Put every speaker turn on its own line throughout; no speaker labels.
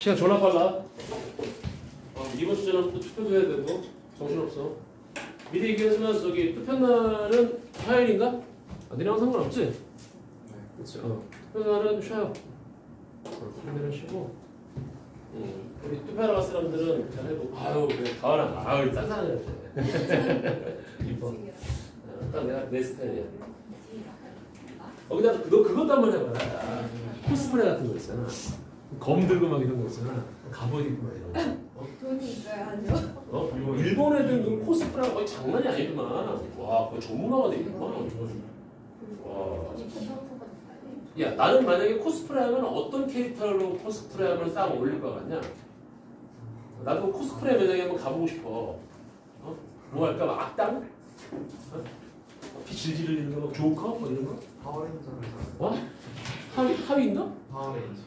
시간 졸라 빨라. 이번 주제는 또 투표도 해야 되고 정신없어. 미리 얘기하지만 저기 투표 날은 화요일인가? 너네랑 상관없지? 네. 그치. 투표 날은 쉬어요. 투표날은 쉬고. 우리 투표하러 갈 사람들은 잘 해보고. 아유 그래 가을아. 아유 짠짠해. 이뻐. 딱 내 스타일이야. 거기다 너 그것도 한번 해봐라. 코스프레 같은 거 있잖아. 검 들고 막 이런 거 있잖아. 갑옷 입고 막 이런 거.
돈이 있어야죠.
일본 애들 그 코스프레가 거의 장난이 아니구만. 와, 그거 전문화가 돼 있구만. 와. 야, 나는 만약에 코스프레 하면 어떤 캐릭터로 코스프레 하면 싹 어울릴 것 같냐? 나도 코스프레 매장에 한번 가보고 싶어. 뭐 할까? 막 악당? 피 질질 흘리는 거, 조커? 뭐 이런 거?
파워레인저를
하위 있나?
파워레인저.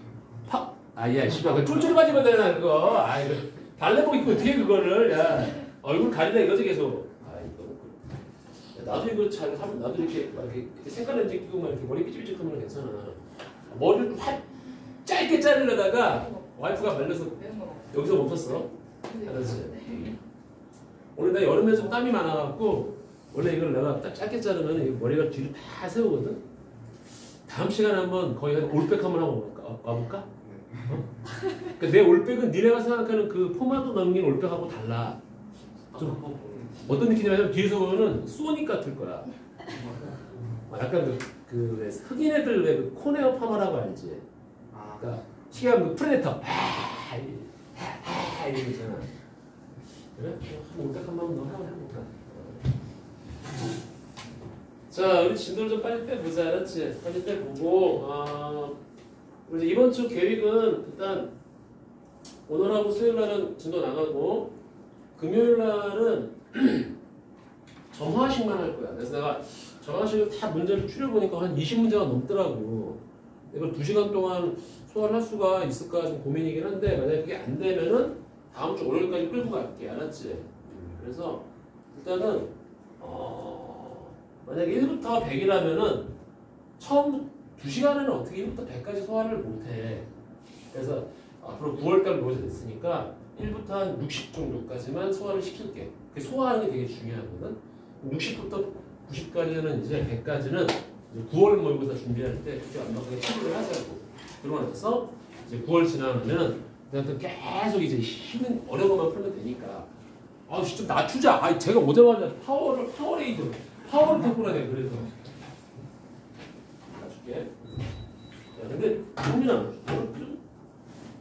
야, 씨발, 그 쫄쫄이 바지만 되나, 그거. 이거 발레복 입고 어떻게 그거를, 야, 얼굴 가리다 이거지, 계속. 이거. 나도 이거 잘 하면, 나도 이렇게, 막 이렇게 색깔 렌즈 끼고, 막 이렇게 머리 삐질삐질 하면 괜찮아. 머리를 확 짧게 자르려다가 와이프가 말려서 여기서 멈췄어. 알았지? 원래 나 여름에 좀 땀이 많아갖고, 원래 이걸 내가 딱 짧게 자르면 머리가 뒤로 다 세우거든? 다음 시간에 한번 거의 한 올백 한번 하고 와볼까? 그러니까 내 올백은 니네가 생각하는 그 포마도 넘긴 올백하고 달라. 좀 어떤 느낌이냐면 뒤에서 보면은 소닉 같을 거야. 약간 그 흑인 애들 왜 그 코네어 파마라고 알지? 그러니까 희귀한 그 프레데터. 이런 거 있잖아. 그래? 한 올백 한번 더 하고 해볼까? 자, 우리 진도를 좀 빨리 빼보자, 알았지? 빨리 빼보고, 이제 이번 주 계획은 일단 오늘하고 수요일 날은 진도 나가고, 금요일 날은 정화식만 할 거야. 그래서 내가 정화식을 다 문제를 추려보니까 한 20문제가 넘더라고. 이걸 2시간 동안 소화를 할 수가 있을까 좀 고민이긴 한데, 만약에 그게 안 되면은 다음 주 월요일까지 끌고 갈게, 알았지? 그래서 일단은, 만약에 1부터 100이라면은 처음 2시간에는 어떻게 1부터 100까지 소화를 못해. 그래서 앞으로 9월달 모자 됐으니까 1부터 한 60 정도까지만 소화를 시킬게. 그 소화하는 게 되게 중요하거든. 60부터 90까지는 이제 100까지는 이제 9월 모의고사 준비할 때 그렇게 완벽하게 치료를 하자고. 그러고 나서 이제 9월 지나면 그다음부터 계속 이제 힘은 어려운 것만 풀면 되니까. 좀 낮추자. 제가 오자마자 파워레이드. 파워를 템포라네. 그래서 낮출게. 야, 근데 형민아,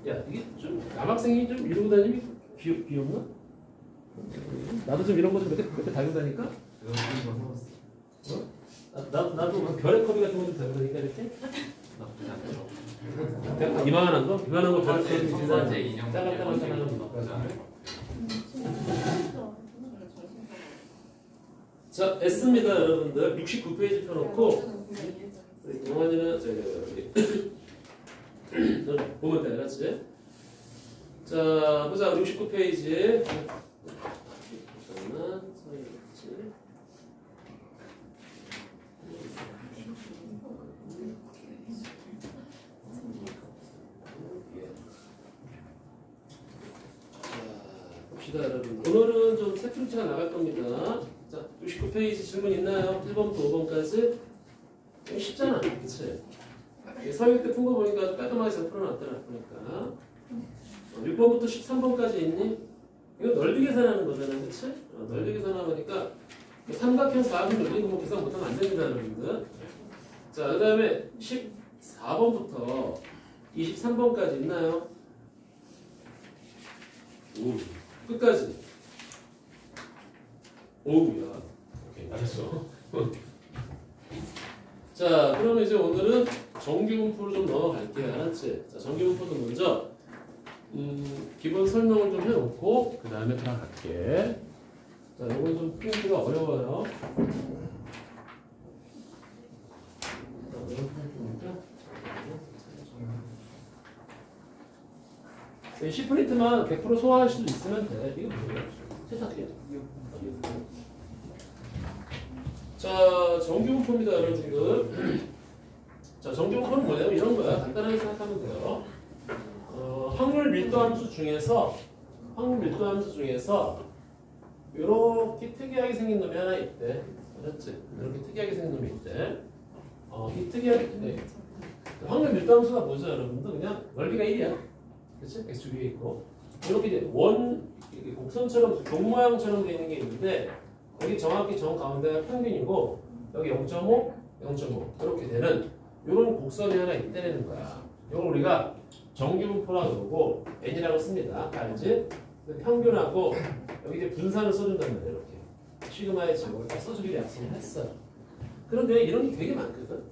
야 이게 좀 남학생이 좀 이러고 다니면 귀엽나? 나도 좀 이런 거 좀 몇 개 달고 다니까? 나도 막 별의 커비 같은 거 좀 달고 다니까 이렇게? 이만한 거? 이만한 거 별의 커비 두 번째 인형 짜글짜글짜글 거. 자, S입니다, 여러분들. 69페이지 펴놓고, 동환이는, 보면 돼, 알았지? 자, 보자, 69페이지. 잠깐만, 소리 있지? 자, 봅시다, 여러분. 오늘은 좀 세트루치가 나갈 겁니다. 자, 69페이지 질문 있나요? 1번부터 5번까지? 쉽잖아, 그치? 서유 때 푼 거 보니까 깔끔하게 잘 풀어놨더라, 보니까. 6번부터 13번까지 있니? 이거 넓이 계산하는 거잖아, 그치? 넓이 계산하니까 삼각형 사각형 넓이 뭐 계산 못하면 안 됩니다, 여러분들. 자, 그 다음에 14번부터 23번까지 있나요? 끝까지. 오우야. 오케이, 알았어. 자, 그러면 이제 오늘은 정규분포로 좀 넘어갈게요. 알았지? 자, 정규분포도 먼저 기본 설명을 좀 해놓고 그 다음에 들어갈게. 자, 이건 좀 프린트가 어려워요. C 프린트만 100% 소화할 수 있으면 돼. 이거 뭐야? 세탁해. 자, 정규분포입니다, 여러분들. 자, 정규분포는 뭐냐면 이런 거야. 간단하게 생각하면 돼요. 확률 밀도 함수 중에서 이렇게 특이하게 생긴 놈이 하나 있대. 알았지? 이렇게 특이하게 생긴 놈이 있대. 이 특이하게 확률 밀도 함수가 뭐죠, 여러분들? 그냥 넓이가 1이야. 그렇지? x 위에 있고 이렇게 이제 곡선처럼 종 모양처럼 되어 있는 게 있는데 여기 정확히 정 가운데가 평균이고 여기 0.5, 0.5 이렇게 되는 이런 곡선이 하나 있다는 거야. 이걸 우리가 정규분포라고 그러고 n이라고 씁니다. 알지? 평균하고 여기 이제 분산을 써준단 말이야. 이렇게 시그마의 제곱을 다 써주기로 약속을 했어. 그런데 이런 게 되게 많거든.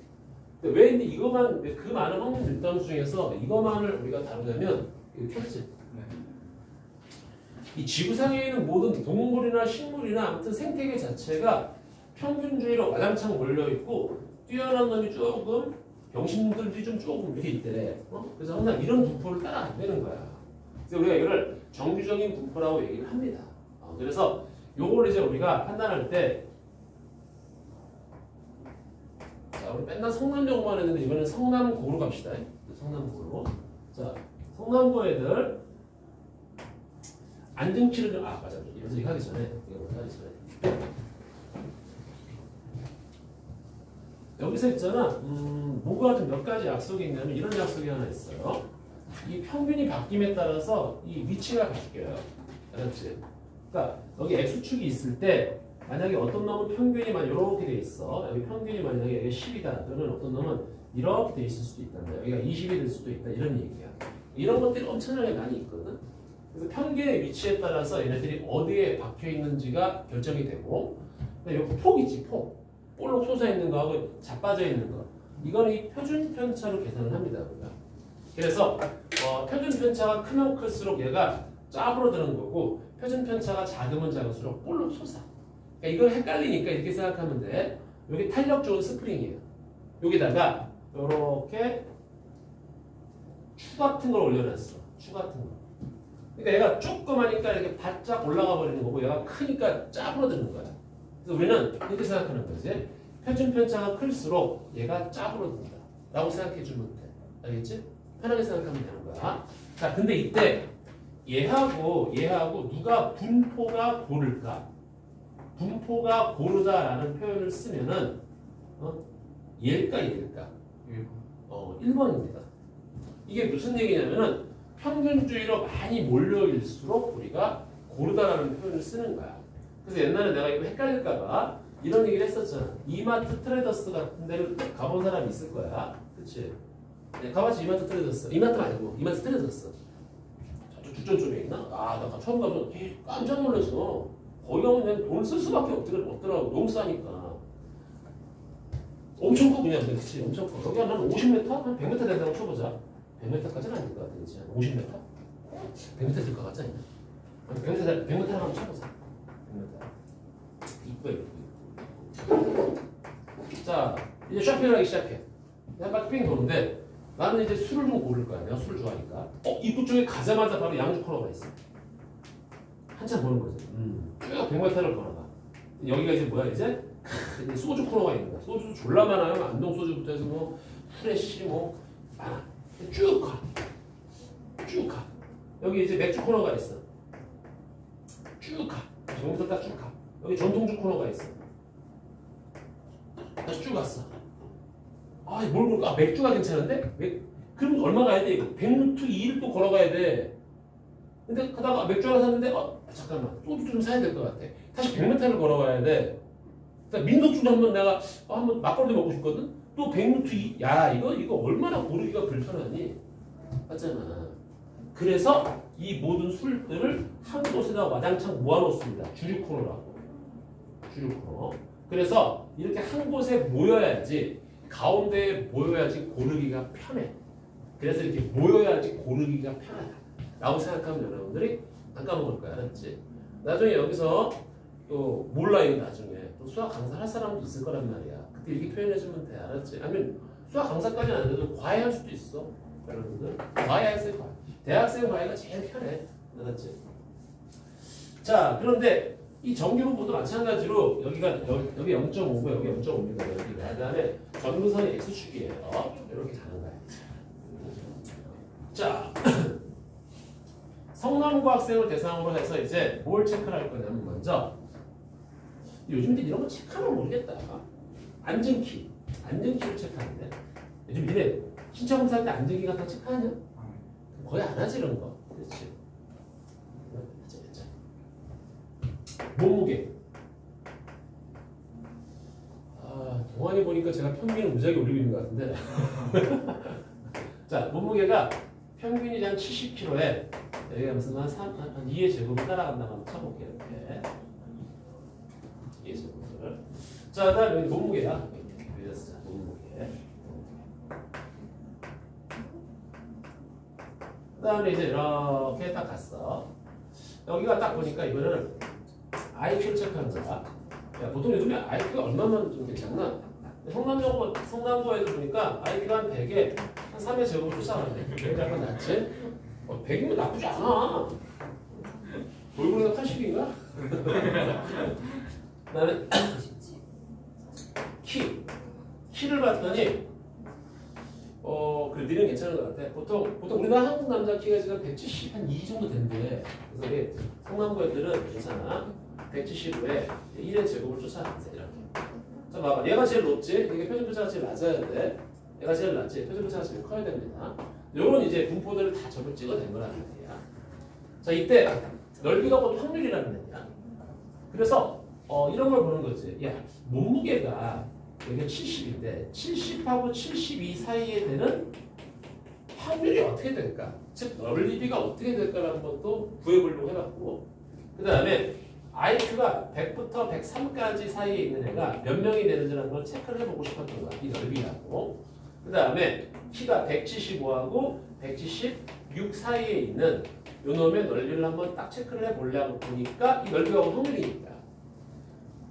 근데 왜 근데 이거만 그 많은 확률 밀도함수 중에서 이거만을 우리가 다루냐면 이렇게 했지. 이 지구상에 있는 모든 동물이나 식물이나 아무튼 생태계 자체가 평균주의로 와장창 몰려있고 뛰어난 놈이 조금 병신들이 좀 조금 이렇게 있대. 그래서 항상 이런 분포를 따라 안 되는 거야. 그래서 우리가 이거를 정규적인 분포라고 얘기를 합니다. 그래서 요걸 이제 우리가 판단할 때 자, 우리 맨날 성남정보만 했는데 이번엔 성남고로 갑시다. 성남고로. 자, 성남고 애들 안정치를 좀 맞아. 이거 하기 전에 여기서 있잖아. 뭐가 좀 몇 가지 약속이 있냐면 이런 약속이 하나 있어요. 이 평균이 바뀜에 따라서 이 위치가 바뀌어요. 알았지? 그러니까 여기 x축이 있을 때 만약에 어떤 놈은 평균이 만 이렇게 돼 있어. 여기 평균이 만약에 여기 10이다. 또는 어떤 놈은 이렇게 돼 있을 수도 있단다. 여기가 20이 될 수도 있다. 이런 얘기야. 이런 것들이 엄청나게 많이 있거든. 그래서 평균의 위치에 따라서 얘네들이 어디에 박혀 있는지가 결정이 되고, 여기 폭 있지, 폭. 볼록 솟아 있는 거하고 자빠져 있는 거. 이거는 이 표준 편차로 계산을 합니다. 우리가. 그래서 표준 편차가 크면 클수록 얘가 짜부러드는 거고, 표준 편차가 작으면 작을수록 볼록 솟아. 그러니까 이걸 헷갈리니까 이렇게 생각하면 돼. 여기 탄력 좋은 스프링이에요. 여기다가 이렇게 추 같은 걸 올려놨어. 추 같은 거. 그러니까 얘가 조그마니까 이렇게 바짝 올라가 버리는 거고, 얘가 크니까 짜부러드는 거야. 그래서 우리는 이렇게 생각하는 거지. 표준 편차가 클수록 얘가 짜부러든다 라고 생각해 주면 돼. 알겠지? 편하게 생각하면 되는 거야. 자, 근데 이때 얘하고 누가 분포가 고를까? 분포가 고르다라는 표현을 쓰면은 얘일까? 1번입니다. 이게 무슨 얘기냐면은 평균주의로 많이 몰려일수록 우리가 고르다라는 표현을 쓰는 거야. 그래서 옛날에 내가 이거 헷갈릴까봐 이런 얘기를 했었잖아. 이마트 트레더스 같은 데를 가본 사람이 있을 거야. 그치? 네, 가봤지, 이마트 트레더스. 이마트 말고, 이마트 트레더스. 저쪽 주점 쪽에 있나? 나 처음 가서 깜짝 놀랐어. 거기 가면 그냥 돈을 쓸 수밖에 없더라고. 너무 싸니까. 엄청 커, 그냥. 그치? 엄청 커. 여기 한 50m? 한 100m 된다고 쳐보자. 100m까지는 아닐 것 같아. 그치? 한 50m? 100m 될 것 같지 않냐? 100m 한번 쳐보자. 100m. 이뻐요. 자, 이제 쇼핑을 하기 시작해. 그냥 막 삥 도는데 나는 이제 술을 좀 고를 거야. 내가 술을 좋아하니까. 입구 쪽에 가자마자 바로 양주 코너가 있어. 한참 보는 거지. 쭉 100m를 걸어가. 여기가 이제 뭐야 이제? 소주 코너가 있는 거야. 소주도 졸라 많아요. 안동 소주부터 해서 뭐 프레쉬 뭐 많아. 쭉 가. 쭉 가. 여기 이제 맥주 코너가 있어. 쭉 가. 저기부터 딱 쭉 가. 여기 전통주 코너가 있어. 다시 쭉 갔어. 뭘 볼까? 맥주가 괜찮은데? 그럼 얼마 가야 돼? 이거 100m 2일 또 걸어가야 돼. 근데 가다가 맥주 하나 샀는데 잠깐만. 소주 좀 사야 될 것 같아. 다시 100m를 걸어가야 돼. 그러니까 민속주도 한번 내가 한번 막걸리도 먹고 싶거든? 또 100m 2... 야 이거 얼마나 고르기가 불편하니? 맞잖아. 그래서 이 모든 술들을 한 곳에다 와장창 모아놓습니다. 주류 코너라고. 주류 코너. 그래서 이렇게 한 곳에 모여야지, 가운데에 모여야지 고르기가 편해. 그래서 이렇게 모여야지 고르기가 편하다 라고 생각하면 여러분들이 안 까먹을 거야. 알았지? 나중에 여기서 또 몰라요. 나중에 또 수학 강사 할 사람도 있을 거란 말이야. 그때 이렇게 표현해주면 돼. 알았지? 아니면 수학 강사까지는 안 돼도 과외할 수도 있어. 여러분들 과외했을 거야. 대학생 과외가 제일 편해. 알았지? 자, 그런데 이 정규분포도 마찬가지로 여기 0.5고 여기 0.5입니다. 여기가. 그다음에 전근선이 x축이에요. 이렇게 가는 거야. 자, 성남고 학생을 대상으로 해서 이제 뭘 체크를 할 거냐면 먼저 요즘들 이런 거 체크하면 모르겠다. 안전키를 체크하는데 요즘 이래 신청검사 할 때 안전키 같은 거 체크하냐? 거의 안 하지 이런 거. 그렇지. 몸무게. 동안이 보니까 제가 평균을 무지하게 올리고 있는 것 같은데. 자, 몸무게가 평균이 한 70kg에 여기가 무슨 한 2의 제곱을 따라간다고 한번 쳐볼게요. 이렇게. 2의 제곱을. 자, 다음에 여기 몸무게야. 그래서 몸무게. 그 다음에 이제 이렇게 딱 갔어. 여기가 딱 보니까 이거는 IQ를 체크하는 거야. 야, 보통 요즘에 IQ가 얼마면 좀 괜찮나? 성남고 애들 보니까 IQ가 한 100에 한 3의 제곱을 쫓아가네. 100이 약간 낮지? 100이면 나쁘지 않아. 얼굴이 80인가? 나는 키를 봤더니 그래 니는 괜찮은 것 같아. 보통 우리나라 한국 남자 키가 지금 170 한 2 정도 된대. 그래서 이게 성남고 애들은 괜찮아. 170에 1의 제곱을 쫓아가세요. 이렇게. 자, 봐봐. 얘가 제일 높지? 이게 표준편차가 제일 낮아야 돼. 얘가 제일 낮지? 표준편차가 제일 커야 됩니다. 요런 이제 분포들을 다 저걸 찍어낸 거라는 얘기야. 자, 이때 넓이가 곧 확률이라는 얘기야. 그래서 이런 걸 보는 거지. 야, 몸무게가 여기가 70인데 70하고 72 사이에 되는 확률이 어떻게 될까? 즉 넓이가 어떻게 될까라는 것도 구해보려고 해봤고, 그 다음에 IQ가 100부터 103까지 사이에 있는 애가 몇 명이 되는지라는 걸 체크를 해보고 싶었던 거야. 이 넓이라고. 그 다음에 키가 175하고 176 사이에 있는 요 놈의 넓이를 한번 딱 체크를 해보려고 보니까 이 넓이가 확률이니까.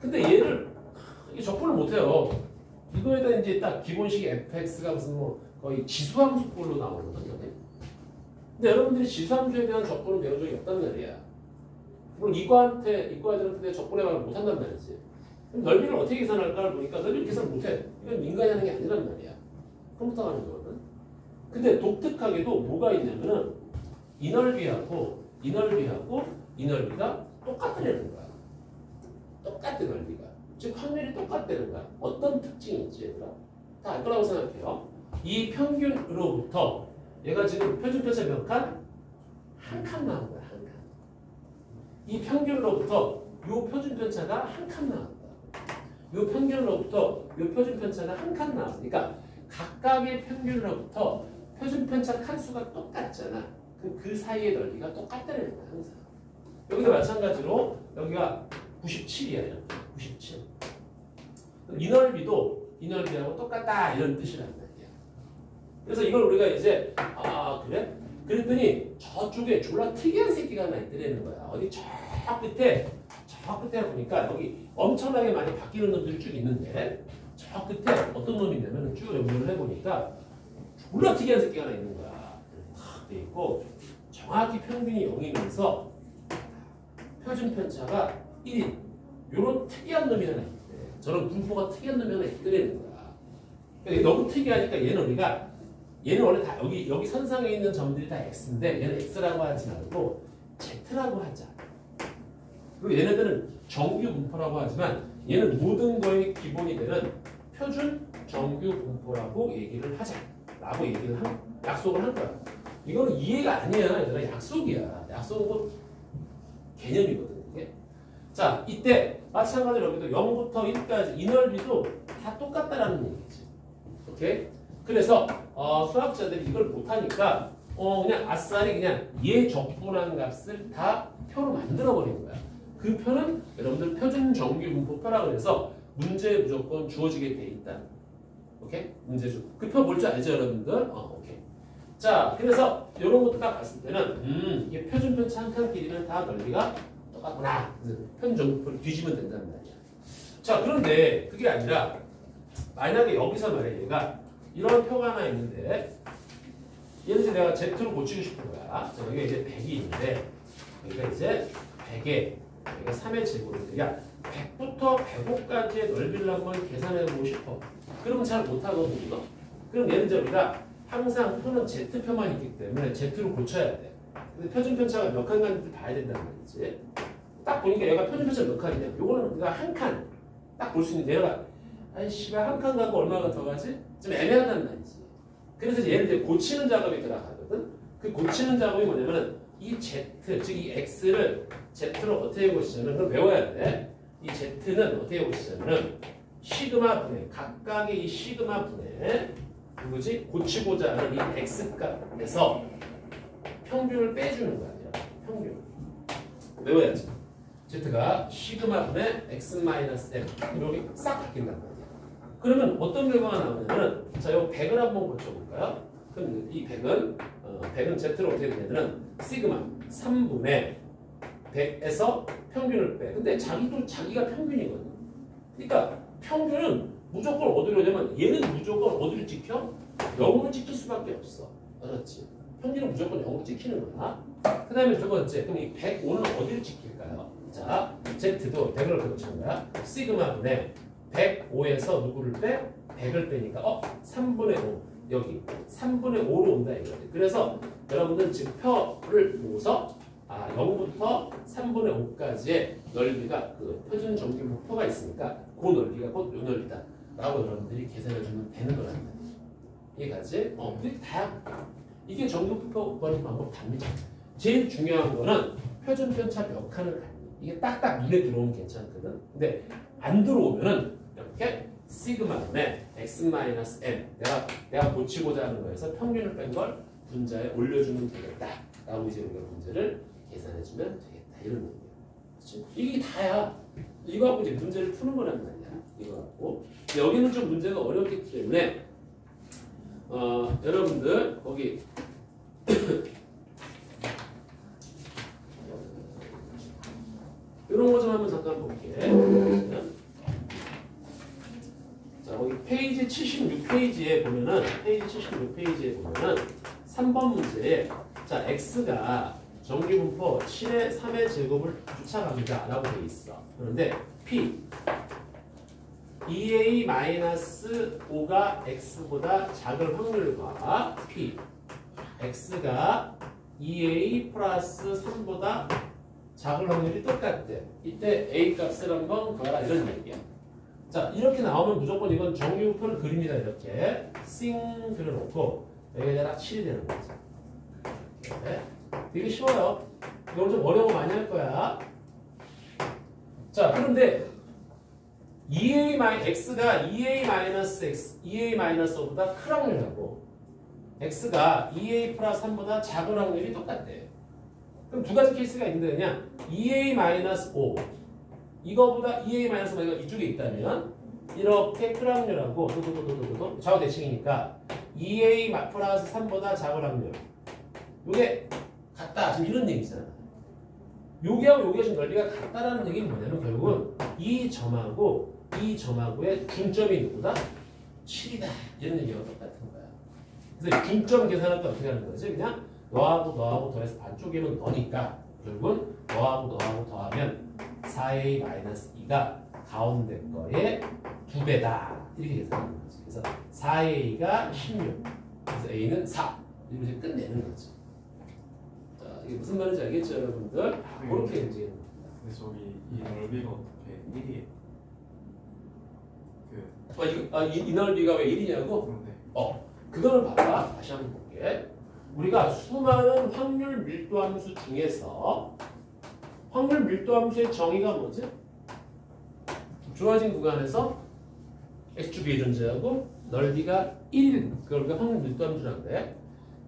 근데 얘를 이게 적분을 못해요. 이거에다 이제 딱 기본식 fx가 무슨 뭐 거의 지수함수꼴로 나오거든요. 근데 여러분들이 지수함수에 대한 적분을 배운 적이 없단 말이야. 물론 이과애들한테 적분해가지고 못한단 말이지. 그럼 넓이를 어떻게 계산할까를 보니까 넓이를 계산 못해. 이건 인간이 하는 게 아니란 말이야. 컴퓨터가 하는 거거든. 근데 독특하게도 뭐가 있냐면은 이 넓이하고 이 넓이가 똑같다는 거야. 똑같은 넓이가. 즉 확률이 똑같다는 거야. 어떤 특징이 있지 얘들아? 다 알 거라고 생각해요. 이 평균으로부터 얘가 지금 표준편차 몇 칸? 한 칸 나온 거야. 한 칸. 이 평균으로부터 요 표준편차가 한 칸 나온다. 요 평균으로부터 요 표준편차가 한 칸 나왔으니까 각각의 평균으로부터 표준편차 칸수가 똑같잖아. 그럼 그 사이의 넓이가 똑같다는 거야. 항상. 여기도 마찬가지로 여기가 97이야. 이렇게. 97. 이 넓이도 이 넓이하고 똑같다 이런 뜻이란 말이야. 그래서 이걸 우리가 이제 그래? 그랬더니 저쪽에 졸라 특이한 새끼가 하나 있더라는 거야. 어디 저 끝에 보니까 여기 엄청나게 많이 바뀌는 놈들이 쭉 있는데 저 끝에 어떤 놈이 있냐면 쭉 연결을 해보니까 졸라 특이한 새끼가 하나 있는 거야. 탁 돼 있고 정확히 평균이 0이면서 표준편차가 1인 이런 특이한 놈이 하나 있대. 저런 분포가 특이한 놈이 하나 있더라는 거야. 그러니까 너무 특이하니까 얘는 원래 다 여기 선상에 있는 점들이 다 x인데 얘는 x라고 하지 말고 z라고 하자. 그리고 얘네들은 정규 분포라고 하지만 얘는 모든 거의 기본이 되는 표준 정규 분포라고 얘기를 하자라고 약속을 한 거야. 이거는 이해가 아니야. 얘들아 약속이야. 약속은 곧 개념이거든. 이게. 자, 이때 마찬가지로 여기도 0부터 1까지 이 넓이도 다 똑같다라는 얘기지. 오케이? 그래서 수학자들이 이걸 못하니까 그냥 아싸리 그냥 얘 적분한 값을 다 표로 만들어버린 거야. 그 표는 여러분들 표준 정규 분포표라고 해서 문제에 무조건 주어지게 돼 있다. 오케이? 문제주. 그 표 볼 줄 알죠, 여러분들? 오케이. 자, 그래서 이런 것도 딱 봤을 때는 이게 표준편차 한 칸끼리는 다 넓이가 똑같구나. 그래서 표준 정규 분포를 뒤지면 된다는 말이야. 자, 그런데 그게 아니라 만약에 여기서 말해 얘가 이런 표가 하나 있는데 얘는 이제 내가 Z로 고치고 싶은 거야. 자, 여기가 이제 100이 있는데 여기가 이제 100에 여기가 3의 제곱인데 야 100부터 105까지의 넓이를 한번 계산해보고 싶어. 그러면 잘 못하거든요. 그럼 얘는 이제 우리가 항상 표는 Z표만 있기 때문에 Z로 고쳐야 돼. 근데 표준 편차가 몇 칸 가는지 봐야 된다는 말이지. 딱 보니까 얘가 표준 편차 몇 칸이냐? 요거는 우리가 한 칸 딱 볼 수 있는데 얘가 아이 씨발 한 칸 가고 얼마가 더 가지? 좀 애매하단 말이지. 그래서 얘를 이제 고치는 작업이 들어가거든. 그 고치는 작업이 뭐냐면은 이 Z, 즉 이 X를 Z로 어떻게 고치냐면 그걸 외워야 돼. 이 Z는 어떻게 고치냐면은 시그마 분의 각각의 이 시그마 분의 누구지? 고치고자 하는 이 X값에서 평균을 빼주는 거 아니야. 평균. 외워야지. Z가 시그마 분의 X-M 이렇게 싹 바뀐단 말이야. 그러면 어떤 결과가 나오냐면 자, 요 100을 한번 고쳐볼까요? 그럼 이 100은 100은 Z로 어떻게 되냐면 시그마 3분의 100에서 평균을 빼. 근데 자기가 평균이거든. 그러니까 평균은 무조건 어디로 오냐면 얘는 무조건 어디로 찍혀? 0으로 찍힐 수밖에 없어. 알았지? 평균은 무조건 0으로 찍히는 거야. 그 다음에 두 번째, 그럼 이 105는 어디로 찍힐까요? 자, Z도 100을 그렇게 거야. 시그마 분의 105에서 누구를 빼? 100을 빼니까 3분의 5 여기 3분의 5로 온다 이거지. 그래서 여러분들 지금 표를 보고서 0부터 3분의 5까지의 넓이가 그 표준 정규 표가 있으니까 그 넓이가 곧 요 넓이다 라고 여러분들이 계산해 주면 되는 거란 말이지. 이해가지? 이게 다야. 이게 정규표 구하는 방법 답니다. 제일 중요한 거는 표준 편차 몇 칸을 갖니. 이게 딱딱 눈에 들어오면 괜찮거든. 근데 안 들어오면은 이렇게 시그마분의 X-M 내가 고치고자 하는 거에서 평균을 뺀 걸 분자에 올려주면 되겠다 라고 이제 우리가 문제를 계산해주면 되겠다 이런 얘기예요. 그렇지? 이게 다야. 이거 갖고 이제 문제를 푸는 거란 말이야. 이거 갖고 여기는 좀 문제가 어렵기 때문에 여러분들 거기 이런 거 좀 한번 잠깐 볼게. 자, 거기 페이지 76페이지에 보면은 3번 문제에 자, x가 정규분포 7의 3의 제곱을 쫓아갑니다 라고 되어 있어. 그런데 p 2a-5가 x보다 작을 확률과 p x가 2a 플러스 3보다 작을 확률이 똑같대. 이때 a 값을 한번 구하라 이런 얘기야. 자, 이렇게 나오면 무조건 이건 정규표를 그립니다. 이렇게 싱 그려놓고 여기다가 7이 되는 거죠. 이렇게. 되게 쉬워요. 이걸 좀 어려워 많이 할 거야. 자, 그런데 x가 2a-5보다 큰 확률하고 x가 2a 플러스 3보다 작은 확률이 똑같대. 그럼 두 가지 케이스가 있는데 그냥 2a-5 이거보다 2a-5가 이쪽에 있다면 이렇게 큰 확률하고 좌우 대칭이니까 2a 플러스 3보다 작은 확률 요게 같다. 지금 이런 얘기잖아. 요게하고 요게 지금 넓이가 같다라는 얘기는 뭐냐면 결국은 이 점하고 이 점하고의 중점이 누구다? 7이다. 이런 얘기가 똑같은 거야. 그래서 중점 계산할 때 어떻게 하는 거지? 그냥 너하고 더해서 반쪽이면 너니까 결국은 너하고 더하면 4a-2가 가운데 거의 2배다. 이렇게 계산하는 거지. 그래서 4a가 16. 그래서 a는 4. 이렇게 이제 끝내는 거지. 자, 이게 무슨 말인지 알겠죠, 여러분들? 그렇게 움직이는 겁니다.
근데 저기 이 넓이가 어떻게 1이
이 넓이가 왜 1이냐고?
그런데
그거를 봐봐. 다시 한번 볼게. 우리가 수많은 확률 밀도 함수 중에서 확률 밀도 함수의 정의가 뭐지? 주어진 구간에서 x축이 존재하고 넓이가 1, 그걸 우리가 확률 밀도 함수라고 그래.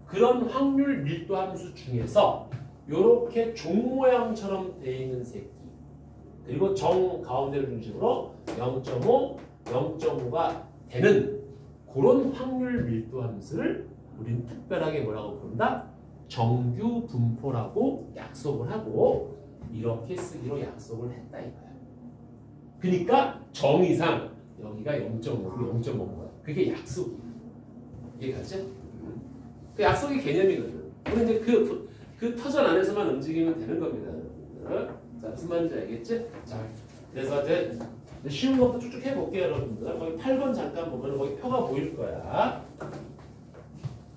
그런 확률 밀도 함수 중에서 이렇게 종 모양처럼 되어 있는 새끼 그리고 정 가운데를 중심으로 0.5, 0.5가 되는 그런 확률 밀도 함수를 우리는 특별하게 뭐라고 부른다? 정규 분포라고 약속을 하고 이렇게 쓰기로 약속을 했다 이거야. 그러니까 정의상 여기가 0.5고 0.5인 거야. 그게 약속이야. 이해가지? 그 약속의 개념이거든. 그런데 그 터전 안에서만 움직이면 되는 겁니다. 자, 무슨 말인지 알겠지? 자, 그래서 이제 쉬운 것부터 쭉쭉 해볼게요, 여러분들. 거기 8번 잠깐 보면 거기 표가 보일 거야.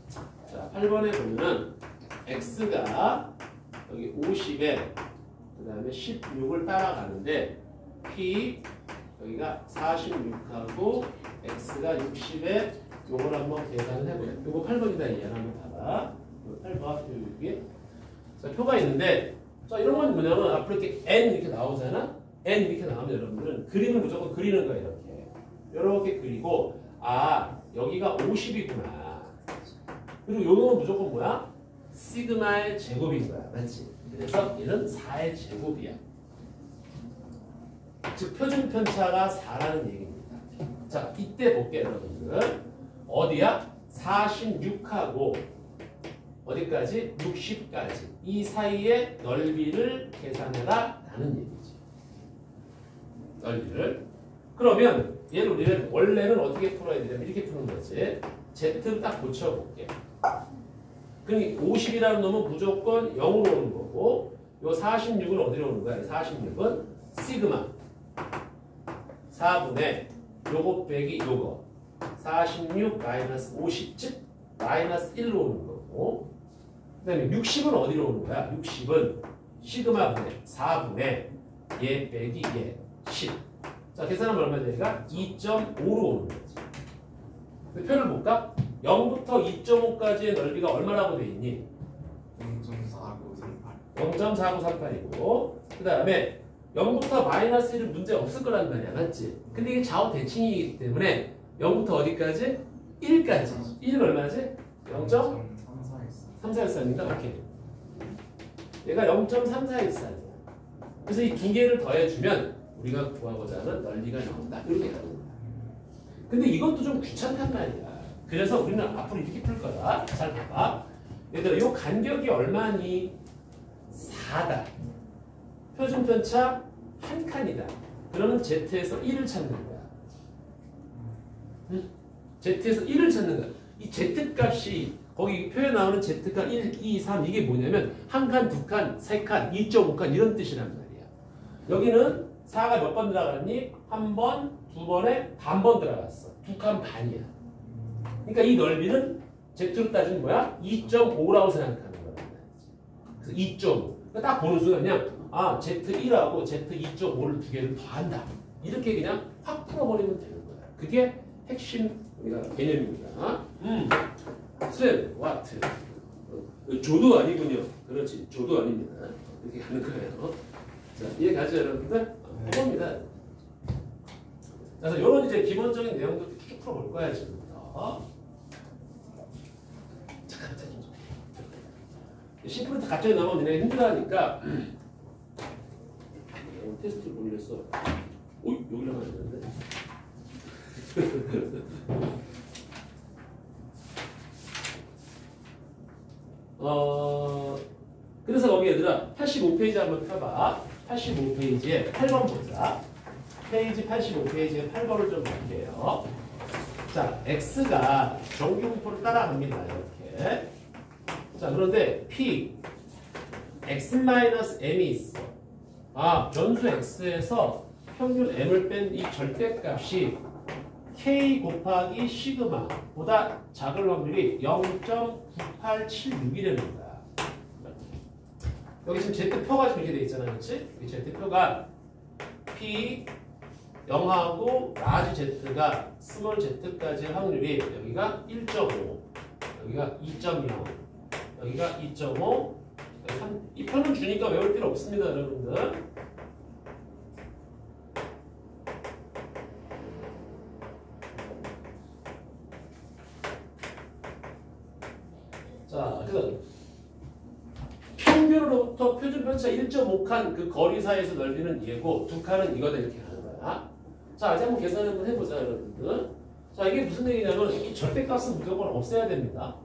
자, 8번에 보면은 x가 여기 50에 그 다음에 16을 따라가는데 P 여기가 46하고 X가 60에 요걸 한번 계산을 해보자. 요거 8번이다. 이해 한번 봐봐. 요 8번 여기 자, 표가 있는데 자 이런 건 뭐냐면 앞으로 이렇게 N 이렇게 나오잖아. N 이렇게 나오면 여러분들은 그림을 무조건 그리는 거야. 이렇게 그리고 아 여기가 50이구나. 그리고 요거는 무조건 뭐야? 시그마의 제곱인 거야. 맞지? 그래서 얘는 4의 제곱이야. 즉 표준 편차가 4라는 얘기입니다. 자 이때 볼게요 여러분들. 어디야? 46하고 어디까지? 60까지. 이 사이의 넓이를 계산해라 라는 얘기지. 넓이를. 그러면 얘를 우리는 원래는 어떻게 풀어야 되냐면 이렇게 푸는 거지. Z를 딱 고쳐볼게. 그러니까 50이라는 놈은 무조건 0으로 오는 거고 요 46은 어디로 오는 거야? 46은 시그마 4분의 요거 빼기 요거 46 마이너스 50 즉 마이너스 1로 오는 거고 그 다음에 60은 어디로 오는 거야? 60은 시그마 분의 4분의 얘 빼기 얘 10. 자 계산하면 얼마 되니까 2.5로 오는 거지. 표를 볼까? 0부터 2.5까지의 넓이가 얼마라고 돼 있니? 0.4938이고 그 다음에 0부터 마이너스 1은 문제 없을 거란 말이야. 맞지? 근데 이게 좌우 대칭이기 때문에 0부터 어디까지? 1까지. 1은 얼마지? 0.3414입니다. 오케이. 얘가 0.3414이야. 그래서 이 두 개를 더해주면 우리가 구하고자 하는 넓이가 나온다. 이렇게 가는 거야. 근데 이것도 좀 귀찮단 말이야. 그래서 우리는 앞으로 이렇게 풀 거다. 잘 봐봐. 얘들아, 이 간격이 얼마니? 4다. 표준 편차 한 칸이다. 그러면 Z에서 1을 찾는 거야. 응? Z에서 1을 찾는 거야. 이 Z 값이 거기 표에 나오는 Z가 1, 2, 3 이게 뭐냐면 한 칸, 두 칸, 세 칸, 2.5칸 이런 뜻이란 말이야. 여기는 4가 몇 번 들어갔니? 한 번, 두 번에 반번 들어갔어. 두 칸 반이야. 그러니까 이 넓이는 Z로 따지면 뭐야? 2.5라고 생각하는 거란 말이지. 그래서 2.5. 그러니까 딱 보는 순간 그냥 아 Z1하고 Z2.5를 두 개를 더한다. 이렇게 그냥 확 풀어버리면 되는 거야. 그게 핵심 개념입니다. 쌤, 와트. 조도 아니군요. 그렇지. 조도 아닙니다. 이렇게 하는 거예요. 자, 이해가죠, 여러분들? 해봅니다. 그래서 이런 이제 기본적인 내용도 쭉 풀어볼 거야, 지금부터. 잠깐. 시프트 갑자기 나오면 내가 힘들어하니까 테스트를 올렸어. 오, 여기로 가야 되는데. 그래서 거기 얘들아 85페이지 한번 펴봐. 85페이지에 8번 보자. 페이지 85페이지에 8번을 좀 볼게요. 자, X가 정규분포를 따라갑니다. 이렇게. 자, 그런데 P X-M이 있어. 아, 변수 X에서 평균 M을 뺀 이 절대값이 K 곱하기 시그마보다 작을 확률이 0.9876이라는 거야. 여기 지금 Z표가 이렇게 돼 있잖아. 그렇지? 이 Z표가 P 0하고 라지 Z가 스몰 Z까지 확률이 여기가 1.5, 여기가 2.0, 여기가 2.5, 이 표는 주니까 외울 필요 없습니다, 여러분들. 자, 그래서 평균으로부터 표준 편차 1.5칸 그 거리 사이에서 넓이는 얘고 두 칸은 이거다 이렇게 가는 거야. 자, 이제 한번 계산 한번 해보자, 여러분들. 자, 이게 무슨 얘기냐면 이 절대값은 무조건 없애야 됩니다.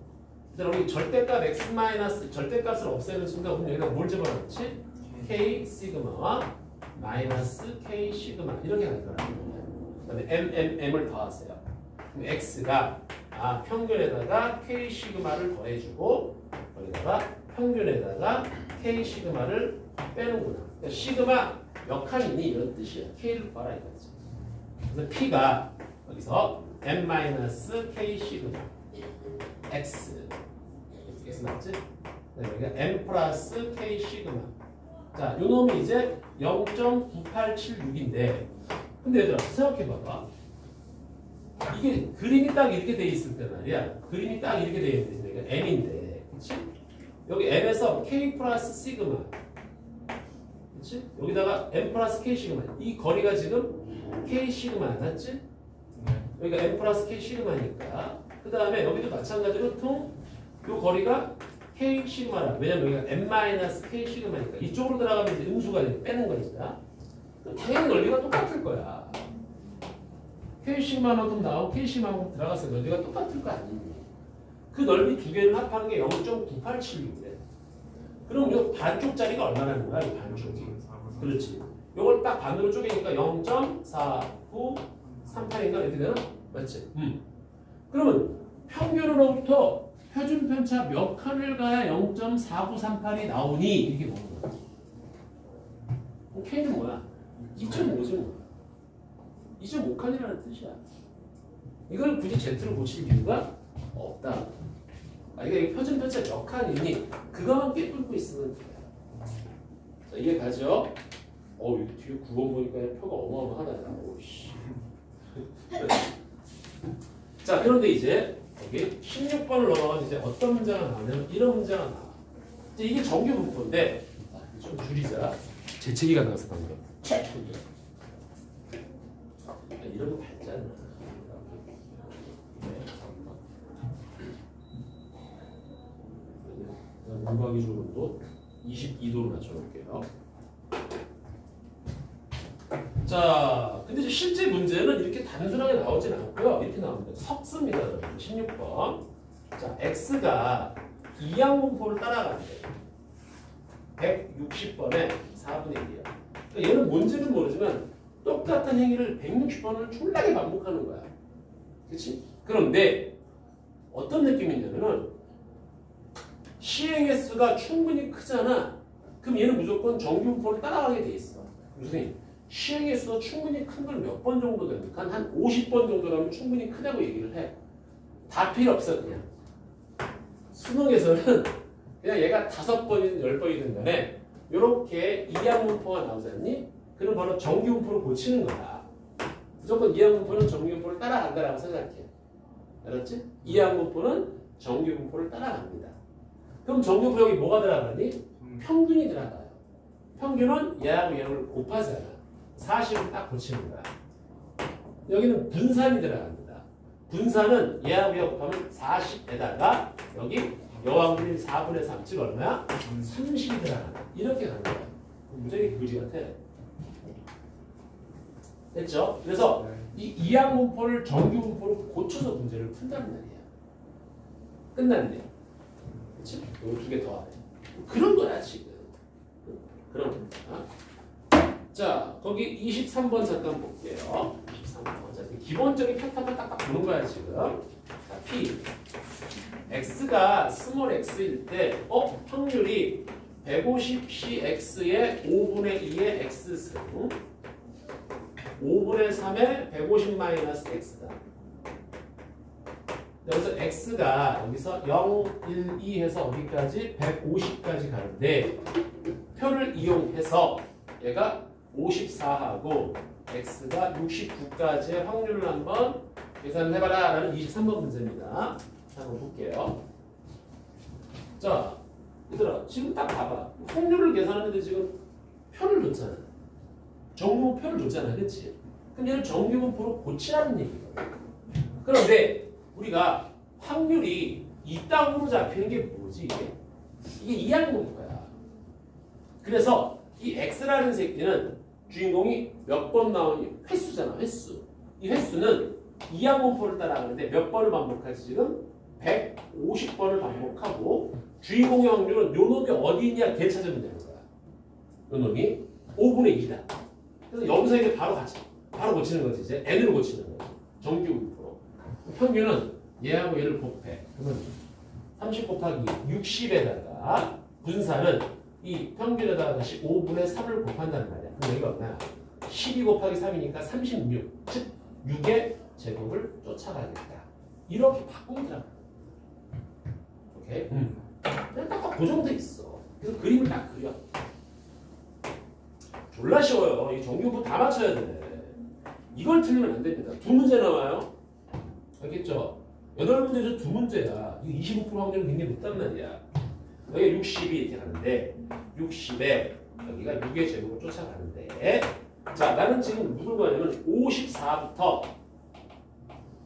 여기 절대값 x 마이너스 절대값을 없애는 순간 우리 여기다 뭘 집어넣지? k 시그마와 마이너스 k 시그마 이렇게 갈 거라고. 그다음에 m을 더하세요. 그럼 x가 평균에다가 k 시그마를 더해주고 거기다가 평균에다가 k 시그마를 빼는구나. 그러니까 시그마 몇 칸이니 이런 뜻이야. k를 봐라 이거지. 그래서 p가 여기서 m 마이너스 k 시그마 x 맞지? 네, 여기가 m 플러스 k 시그마. 자, 요 놈이 이제 0.9876인데, 근데 얘들아 생각해봐봐. 이게 그림이 딱 이렇게 돼 있을 때 말이야. 그림이 딱 이렇게 돼 있는데 이게 m인데, 그렇지? 여기 m에서 k 플러스 시그마, 그렇지? 여기다가 m 플러스 k 시그마. 이 거리가 지금 k 시그마, 맞지? 여기가 m 플러스 k 시그마니까. 그 다음에 여기도 마찬가지로 요 거리가 k 시그마라. 왜냐면 여기가 m 마이너스 k 시그마니까. 이쪽으로 들어가면 이제 음수가 빼는 거니까. 당연히 넓이가 똑같을 거야. k 시그마만큼 나오고 k 시그마만큼 들어갔을 때 넓이가 똑같을 거 아니니. 그 넓이 두 개를 합하는 게 0.9876이래. 그럼 이 반쪽짜리가 얼마라는 거야? 이 반쪽이. 그렇지. 이걸 딱 반으로 쪼개니까 0.4938인가 이렇게 되나? 맞지? 그러면 평균으로부터 표준 편차 몇 칸을 가야 0.4938이 나오니? 이렇게 보는 거야. K는 뭐야? 2.5죠. 뭐. 2.5칸이라는 뜻이야. 이걸 굳이 Z로 고칠 이유가 없다. 이게 표준 편차 몇 칸이니? 그거만 꿰뚫고 있으면 돼. 자, 이해 가죠? 여기 뒤에 9번 보니까 표가 어마어마하다. 오씨. 자, 그런데 이제 여기 16번을 넘어가면 이제 어떤 문제가 나오냐면 이런 문제가 나와. 이제 이게 정규 분포인데 좀 줄이자. 재채기가 나와서 방금. 이런 거 봤잖아. 공부하기 좋은 온도 22도로 맞춰놓을게요. 자, 근데 이제 실제 문제는 이렇게 단순하게 나오진 않고요. 이렇게 나옵니다. 섞습니다. 16번. 자, x가 이항분포를 따라가는데 160번에 4분의 1이야. 그러니까 얘는 뭔지는 모르지만 똑같은 행위를 160번을 졸라게 반복하는 거야. 그렇지? 그런데 어떤 느낌이냐면은 시행의 수가 충분히 크잖아. 그럼 얘는 무조건 정규분포를 따라가게 돼 있어. 선생님, 시행의 수가 충분히 큰 걸 몇 번 정도 됩니까? 한 50번 정도라면 충분히 크다고 얘기를 해. 다 필요 없어, 그냥. 수능에서는 그냥 얘가 5번이든 10번이든 간에 이렇게 이항분포가 나오지 않니? 그럼 바로 정규분포를 고치는 거야. 무조건 이항분포는 정규분포를 따라간다라고 생각해. 알았지? 이항분포는 정규분포를 따라갑니다. 그럼 정규분포 여기 뭐가 들어가니? 평균이 들어가요. 평균은 얘하고 얘를 곱하잖아. 40을 딱 고치는 거야. 여기는 분산이 들어갑니다. 분산은 얘하고 얘 곱하면 40에다가 여기 여왕분이 4분의 3, 즉 얼마야? 30이 들어간다. 이렇게 가는 거야. 굉장히 그지 같아. 됐죠? 그래서 이 이항분포를 정규분포로 고쳐서 문제를 푼다는 말이야. 끝났네. 그치? 이거 2개 더 하네. 그런 거야, 지금. 그런 거야. 자, 거기 23번 잠깐 볼게요. 23번. 자, 기본적인 패턴만 딱딱 보는 거야, 지금. 자, P. X가 스몰 x일 때, 확률이 150cx의 5분의 2의 x승, 5분의 3의 150 마이너스 x다. 여기서 x가 여기서 0, 1, 2 해서 어디까지? 150까지 가는데 표를 이용해서 얘가 54하고 x가 69까지의 확률을 한번 계산을 해봐라 라는 23번 문제입니다. 한번 볼게요. 자, 얘들아 지금 딱 봐봐. 확률을 계산하는데 지금 표를 줬잖아. 정규분포를 줬잖아. 그치? 그럼 얘를 정규분포로 고치라는 얘기거든. 그런데 우리가 확률이 이땅으로 잡히는 게 뭐지 이게? 이게 이항분포야. 그래서 이 x라는 새끼는 주인공이 몇 번 나오니? 횟수잖아. 횟수. 이 횟수는 이항분포를 따라가는데 몇 번을 반복하지 지금? 150번을 반복하고 주인공의 확률은 요 놈이 어디 있냐 걔 찾으면 되는 거야. 요 놈이 5분의 2다. 그래서 여기서 이제 바로 고치는 거지. 이제 n으로 고치는 거지. 정규분포로. 평균은 얘하고 얘를 곱해. 그러면 30 곱하기 60에다가 분산은 이 평균에다가 다시 5분의 3을 곱한단 말이야. 그럼 여기가 얼마야? 12 곱하기 3이니까 36. 즉 6의 제곱을 쫓아가겠다. 이렇게 바꾸더라. 오케이? 그냥 딱 고정돼 있어. 그래서 그림을 딱 그려. 졸라 쉬워요. 이 정규부 다 맞춰야 돼. 이걸 틀리면 안 됩니다. 두 문제 나와요. 알겠죠? 8문제에서 두 문제야. 이거 25% 확률은 굉장히 높단 말이야. 여기가 60이 이렇게 가는데 60에 여기가 6의 제곱을 쫓아가는데 자 나는 지금 누굴 구하냐면 54부터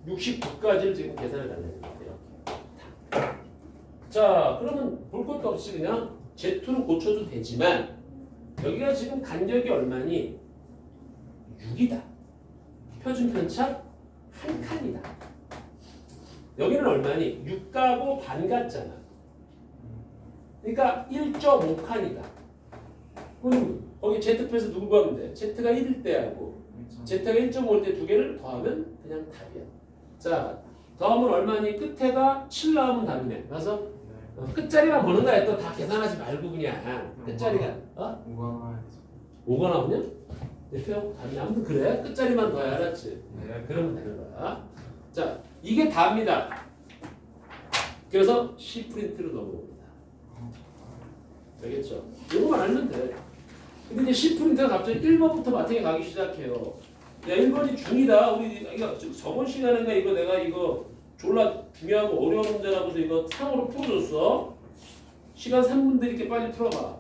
69까지를 지금 계산을 하려는 거예요. 자 그러면 볼 것도 없이 그냥 Z2로 고쳐도 되지만 여기가 지금 간격이 얼마니? 6이다. 표준 편차 한 칸이다. 여기는 얼마니? 6가고 반 같잖아. 그러니까 1.5칸이다. 그럼 거기 Z표에서 누구 구하면 돼? Z가 1일 때하고 Z가 1.5일 때 두 개를 더하면 그냥 답이야. 자, 더하면 얼마니? 끝에가 7 나오면 답이네. 그래서 끝자리만 보는 거야. 또 다 계산하지 말고 그냥 끝자리가 5가 나오냐? 대표 답이 아무튼 그래. 끝자리만 더해 알았지? 네, 그러면 되는 거야. 자, 이게 답입니다. 그래서 C 프린트로 넘어옵니다. 알겠죠? 이거만 알면 돼. 근데 이제 C 프린트가 갑자기 1번부터 마팅에 가기 시작해요. 야, 1번이 중이다. 우리 이거 저번 시간인가 이거 내가 이거 졸라 중요하고 어려운 문제라고서 이거 상으로 풀어줬어. 시간 3분들 이렇게 빨리 풀어봐.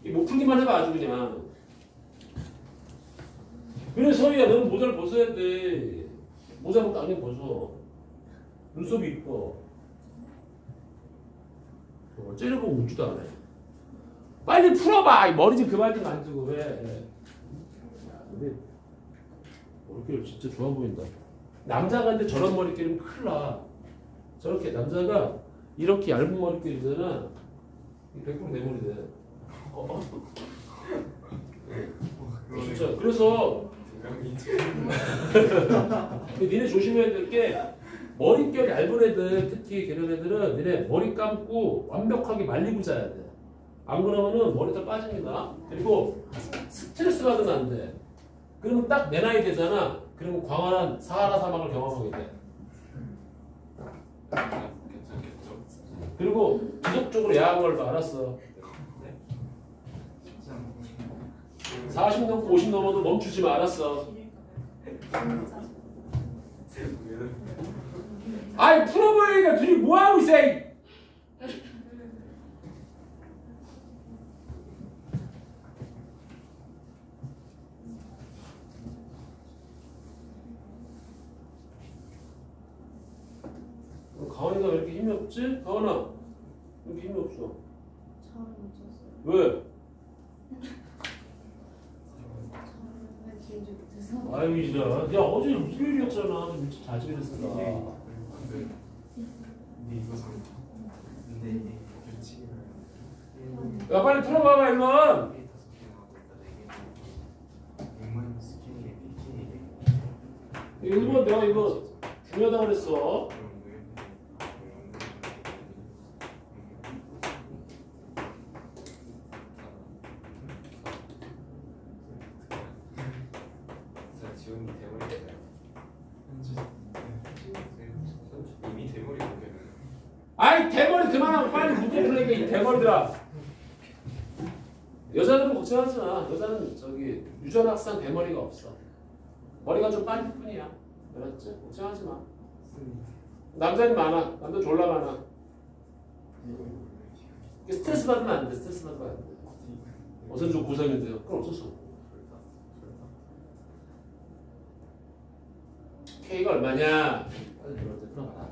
못 풀기만 해봐 아주 그냥. 그래 서희야 너는 모자를 벗어야 돼. 모자 벗고 안경 벗어. 눈썹이 이뻐. 째려보고 웃지도 않아. 빨리 풀어봐. 이 머리 좀 그만 좀 만지고 왜. 근데 머릿결 진짜 좋아 보인다. 남자가 근데 저런 머릿결이면 큰일 나. 저렇게 남자가 이렇게 얇은 머릿결이잖아. 100% 내 머리 돼. 진짜 그래서 니네 조심해야 될 게 머릿결 얇은 애들 특히 그런 애들은 니네 머리 감고 완벽하게 말리고 자야 돼. 안 그러면은 머리 다 빠집니다. 그리고 스트레스 받으면 안 돼. 그러면 딱 내 나이 되잖아. 그러면 광활한 사하라 사막을 경험하게 돼.
괜찮겠죠?
그리고 지속적으로 야한 걸 봐. 알았어. 40 넘고 50 넘어도 멈추지 마. 알았어. 아이 풀어보니까 둘이 뭐하고 있어. 가은이가 왜 이렇게 힘이 없지? 가은아 왜 이렇게 힘이 없어?
잘 못 쳤어요.
왜?
왜 기억이 못해서?
아유 진짜 야 어제 일요일이었잖아. 미친 자질했어.
근데 이거 상 근데 이게 규칙이라
야 빨리 풀어봐봐 일론. 일본 내가 이거 중요하다고 그랬어.
지원이 대머리잖아요. 이미 대머리 보기에는
아이 대머리 그만하고 빨리 문제 풀리게 이 대머리들아. 여자들은 걱정하지 마. 여자는 저기 유전학상 대머리가 없어. 머리가 좀 빠질 뿐이야. 알았지? 걱정하지 마. 남자는 많아. 남자 졸라 많아. 스트레스 받으면 안 돼. 스트레스 받으면 안 돼. 어선 좀 고생인데요. 그럼 어쩔 수 없고. K가 얼마냐? 빨리 들어가자. 들어가라.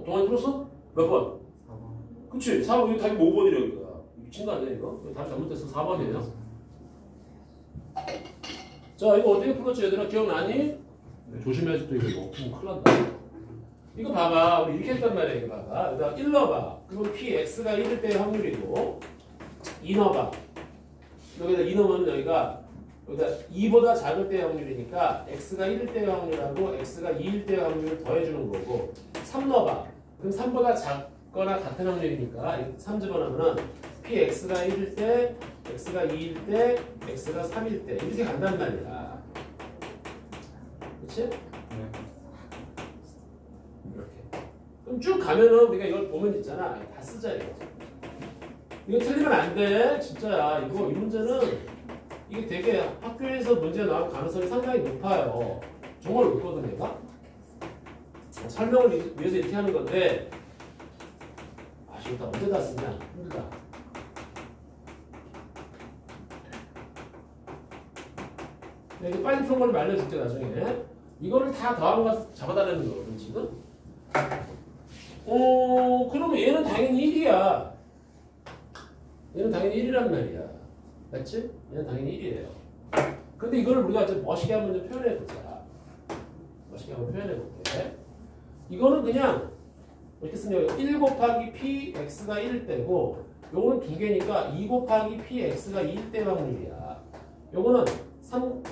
동안이 풀었어? 몇 번?
4번.
그치? 4번. 여기 답이 5번이래 여기가. 미친 거 아니야 이거? 여기 답이 잘못됐어. 4번이에요. 자 이거 어떻게 풀었지 얘들아? 기억나니? 네, 조심해야지 또 이거 큰일 난다. 이거 봐봐. 우리 이렇게 했단 말이야. 이거 봐봐. 여기다 1 넣어봐. 그리고 PX가 1일 때의 확률이고 2 넣어봐. 여기다 2 넣으면 여기다 2보다 작을 때의 확률이니까 X가 1일 때의 확률하고 X가 2일 때의 확률을 더해주는 거고 3 넣어봐. 그럼 3보다 작거나 같은 확률이니까 3 집어넣으면 PX가 1일 때, X가 2일 때, X가 3일 때 이렇게 간단 말이야. 그치?
네.
그럼 쭉 가면은 우리가 이걸 보면 있잖아. 다 쓰자 이거. 이거 틀리면 안 돼. 진짜야. 이거 이 문제는 이게 되게 학교에서 문제 나올 가능성이 상당히 높아요. 정말 높거든 얘가. 설명을 위해서 이렇게 하는 건데 아쉽다. 언제 다 쓰냐. 힘들다. 이게 빨리 푸는 걸 알려줄게 나중에. 이거를 다 더하고 가서 잡아달라는 거거든 지금. 그러면 얘는 당연히 1이야. 얘는 당연히 1이란 말이야. 맞지? 얘는 당연히 1이에요. 근데 이거를 우리가 좀 멋있게 한번 좀 표현해보자. 멋있게 한번 표현해볼게. 이거는 그냥 이렇게 쓰면 1 곱하기 px가 1일 때고 요거는 두 개니까 2 곱하기 px가 2일 때 확률이야. 요거는 3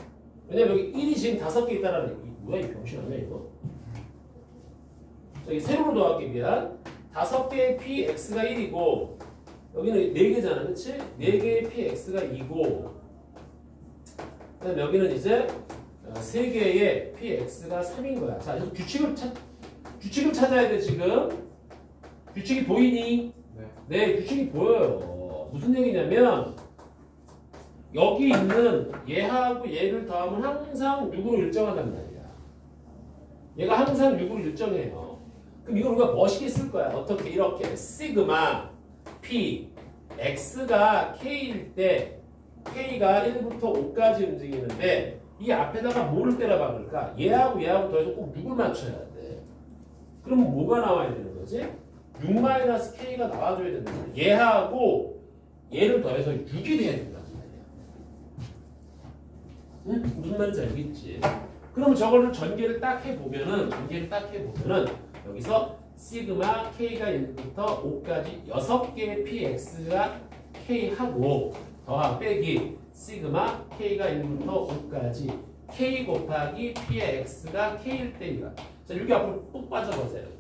왜냐면 여기 1이 지금 5개 있다라는 얘기. 뭐야 이 병신 아니야 이거? 저기 세로로 더하기 미안. 5개의 px가 1이고 여기는 4개잖아. 그치? 4개의 px가 2고 그다음 여기는 이제 3개의 px가 3인 거야. 자, 그래서 규칙을 찾아야 돼 지금. 규칙이 보이니? 네, 규칙이 보여요. 무슨 얘기냐면 여기 있는 얘하고 얘를 더하면 항상 6으로 일정하단 말이야. 얘가 항상 6으로 일정해요. 그럼 이걸 우리가 멋있게 쓸 거야. 어떻게? 이렇게 시그마 p x가 k일 때 k가 1부터 5까지 움직이는데 이 앞에다가 뭐를 때려 박을까? 얘하고 얘하고 더해서 꼭 6을 맞춰야 돼. 그럼 뭐가 나와야 되는 거지? 6-k가 나와줘야 되는 거야. 얘하고 얘를 더해서 6이 돼야 된단 말이야. 응? 무슨 말인지 알겠지? 그럼 저거를 전개를 딱 해보면은 여기서 시그마 k가 1부터 5까지 6개의 px가 k하고 더하 빼기 시그마 k가 1부터 5까지 k 곱하기 px가 k일 때이다. 자, 여기 앞으로 뚝 빠져보자 이렇게.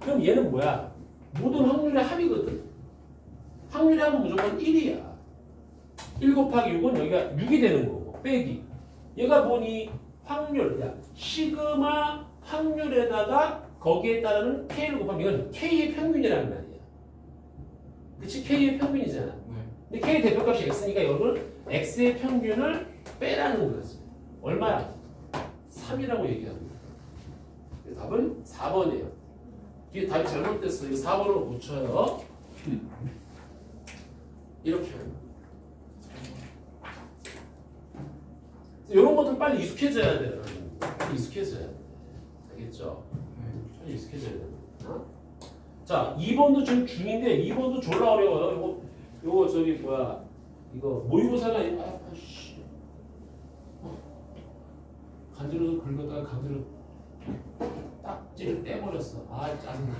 그럼 얘는 뭐야? 모든 확률의 합이거든. 확률의 합은 무조건 1이야. 1 곱하기 6은 여기가 6이 되는 거고 빼기 얘가 뭐니? 확률. 야, 시그마 확률에다가 거기에 따르는 k를 곱하면 이건 k의 평균이라는 말이야. 그치? k의 평균이잖아. 근데 k 대표값이 x니까 이거를 x의 평균을 빼라는 거지. 얼마야? 3이라고 얘기합니다. 답은 4번이에요. 이게 답이 잘못됐어. 이거 4번으로 고쳐요. 이렇게 해요. 이런 것들 빨리 익숙해져야 돼요. 익숙해져야 돼. 알겠죠? 빨리 익숙해져야 돼. 어? 자, 2번도 지금 중인데 2번도 졸라 어려워요. 요거 저기 뭐야? 이거 모의고사가 아씨 간지러서 긁었다가 강제로 딱지를 떼버렸어. 아 짜증나.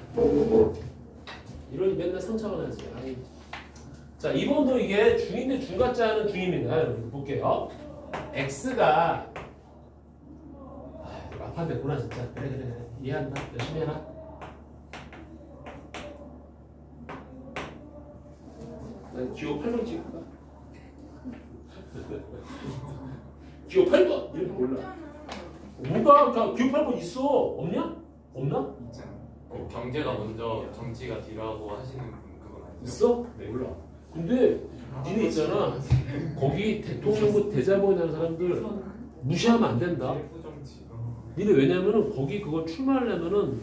이러니 맨날 상처가 나지. 아니. 자, 2번도 이게 중인데 중 같지 않은 중입니다. 여러분 볼게요. x가 막판 됐구나 진짜. 그래 이해한다. 열심히 해라. 난 기호 8번 찍을까? 기호 8번! 이렇게 몰라. 뭐가 기호 8번 있어? 없냐? 없나?
있잖아. 경제가 먼저 정치가 뒤로 하고 하시는 분 그건 아니죠?
있어?
네.
몰라. 근데 니네 있잖아. 거기 대통령부 대자본이라는 사람들 무시하면 안 된다.
일부 정치.
니네 왜냐면은 거기 그거 출마하려면은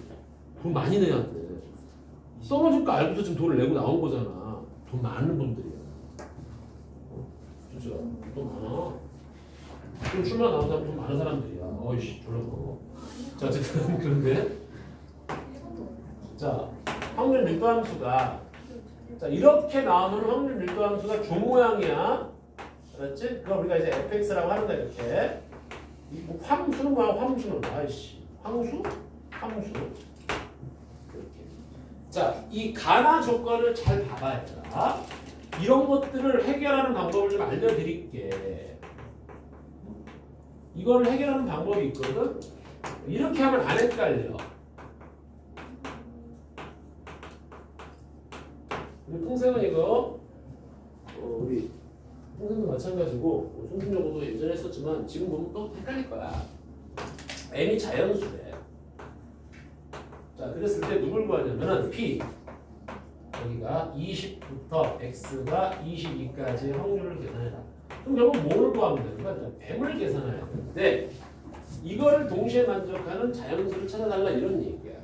돈 많이 내야 돼. 떨어질 거 알고서 지금 돈을 내고 나온 거잖아. 돈 많은 분들이야. 진짜 돈 많아. 좀 출마 나온 사람 돈 많은 사람들이야. 어이씨 졸라 먹어. 자 어쨌든 그런데 자 확률 밀도함수가 자 이렇게 나오면 확률 밀도함수가 조 모양이야. 알았지? 그럼 우리가 이제 fx라고 하는 거야 이렇게. 뭐 함수는 뭐야? 함수는 아이씨 함수? 함수 이렇게. 자, 이 가나 조건을 잘 봐봐야 돼. 이런 것들을 해결하는 방법을 좀 알려드릴게. 이거를 해결하는 방법이 있거든. 이렇게 하면 안 헷갈려. 우리 풍생은 이거 우리 풍생도 마찬가지고 송승여고도 예전에 했었지만 지금 보면 또 헷갈릴 거야. n이 자연수래. 자, 그랬을 때 누굴 구하냐면은 P 여기가 20부터 X가 22까지의 확률을 계산해라. 그럼 결국 뭘 구하면 되는 거야? M을 계산해야 되는데 이거를 동시에 만족하는 자연수를 찾아달라 이런 얘기야.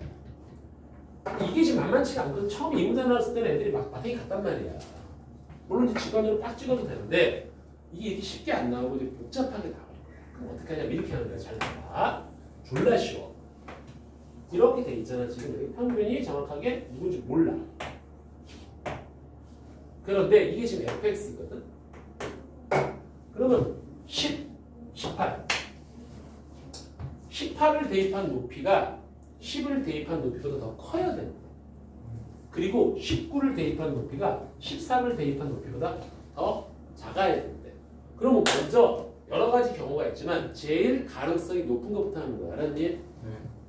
이게 지금 만만치가 않거든. 처음 이 문제 나왔을 때는 애들이 막 마탱이 갔단 말이야. 물론 이제 직관으로 딱 찍어도 되는데 이게 이렇게 쉽게 안 나오고 이제 복잡하게 나와요. 그럼 어떻게 하냐면 이렇게 하는 거야. 잘 봐. 졸라 쉬워. 이렇게 돼 있잖아. 지금 여기 평균이 정확하게 누군지 몰라. 그런데 이게 지금 fx거든. 그러면 10, 18. 18을 대입한 높이가 10을 대입한 높이보다 더 커야 됩니다. 그리고 19를 대입한 높이가 13을 대입한 높이보다 더 작아야 되는데. 그러면 먼저 여러 가지 경우가 있지만 제일 가능성이 높은 것부터 하는 거야. 알았니?
네.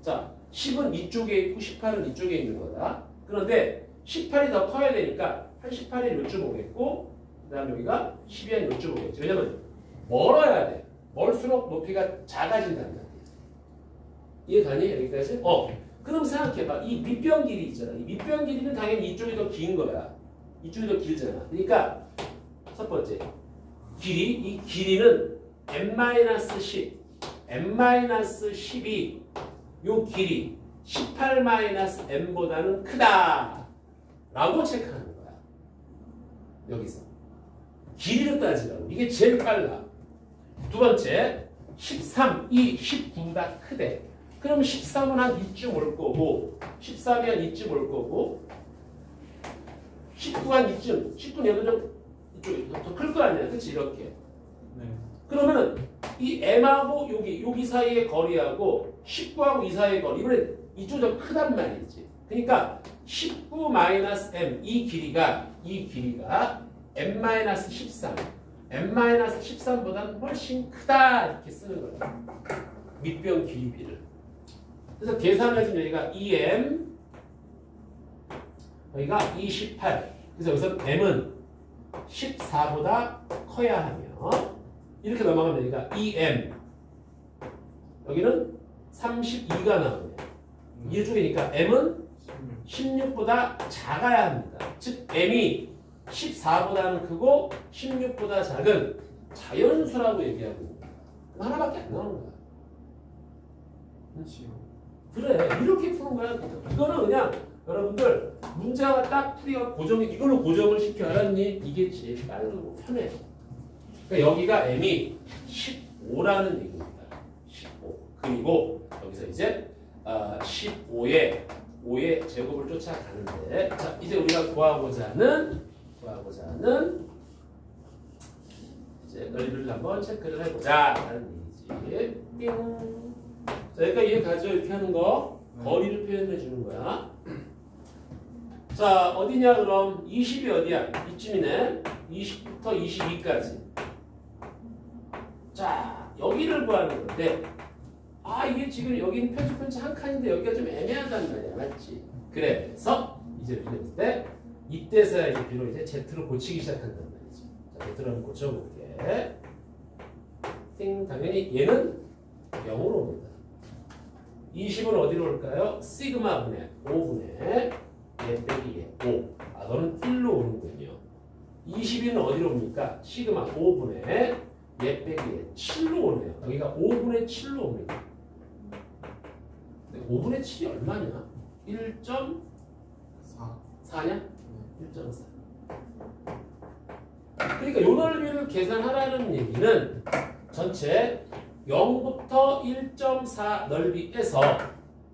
자, 10은 이쪽에 있고 18은 이쪽에 있는 거다. 그런데 18이 더 커야 되니까 한 18이 요쯤 오겠고 그 다음 여기가 12이 한 요쯤 오겠지. 왜냐면 멀어야 돼. 멀수록 높이가 작아진단 말이야. 이해가니? 여기까지? 그럼 생각해봐. 이 밑변 길이 있잖아. 이 밑변 길이는 당연히 이쪽이 더 긴 거야. 이쪽이 더 길잖아. 그러니까 첫 번째 이 길이는 n-10, n-10이 요 길이 18-n보다는 크다 라고 체크하는 거야. 여기서 길이를 따지라고. 이게 제일 빨라. 두 번째 13, 19보다 크대. 그럼 13은 한 이쯤 올 거고 13이 한 이쯤 올 거고 19가 한 이쯤 19는 얘도 좀 이쪽이 더 클 거 아니야. 그치? 이렇게.
네.
그러면은 이 M하고 여기 사이의 거리하고 19하고 이 사이의 거리 이번엔 이쪽이 더 크단 말이지. 그러니까 19-M 이 길이가 M-13 M-13보다는 훨씬 크다 이렇게 쓰는 거야. 밑변 길이비를. 그래서 계산을 해주면 여기가 2M 여기가 28. 그래서 여기서 M은 14보다 커야 하며 이렇게 넘어가면 여기가 2M 여기는 32가 나오네요. 이쪽이니까 M은 16보다 작아야 합니다. 즉 M이 14보다는 크고 16보다 작은 자연수라고 얘기하고 있습니다. 하나밖에 안 나오는 거야. 그래 이렇게 푸는 거야. 이거는 그냥 여러분들 문제가 딱 풀이가 이걸로 고정을 시켜. 알았니? 이게 제일 빠르고 편해. 그러니까 여기가 M이 15라는 얘기입니다. 15. 그리고 여기서 이제 15의 5의 제곱을 쫓아가는데 자 이제 우리가 구하고자 하는 이제 넓이를 한번 체크를 해보자 라는 얘기지. 띵. 자 여기까지 이해가죠? 이렇게 하는 거 거리를 표현해 주는 거야. 자 어디냐 그럼 20이 어디야? 이쯤이네. 20부터 22까지. 자 여기를 구하는 건데 이게 지금 여기는 편집 한 칸인데 여기가 좀 애매하단 말이야. 맞지? 그래서 이제 이랬을 때 이때서야 이제 비록 이제 Z로 고치기 시작한단 말이지. 자 Z로 한번 고쳐볼게. 띵. 당연히 얘는 0으로 옵니다. 20은 어디로 올까요? 시그마분의 5분의 얘 빼기 얘 5. 너는 1로 오는군요. 22는 어디로 옵니까? 시그마 5분의 얘 빼기 얘 7로 오네요. 여기가 5분의 7로 옵니다. 근데 5분의 7이 얼마냐? 1.4냐? 1.4. 그러니까 요 넓이를 계산하라는 얘기는 전체 0부터 1.4 넓이에서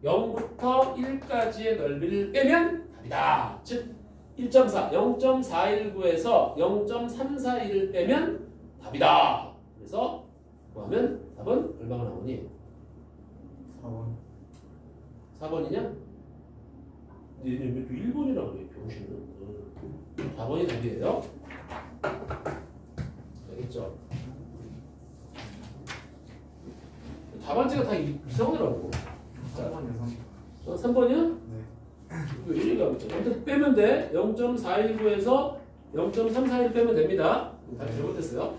0부터 1까지의 넓이를 빼면 답이다. 즉 1.4, 0.419에서 0.341을 빼면 답이다. 그래서 뭐하면 답은 얼마가 나오니?
4번.
4번이냐? 얘는 왜 또 1번이라고 그래, 병신은. 4번이 답이에요. 알겠죠? 답안지가 다 이상하더라고. 3번이요? 3번이요?
네.
왜 이리가 아무튼 빼면 돼. 0.419에서 0.341 빼면 됩니다. 답이 잘못됐어요.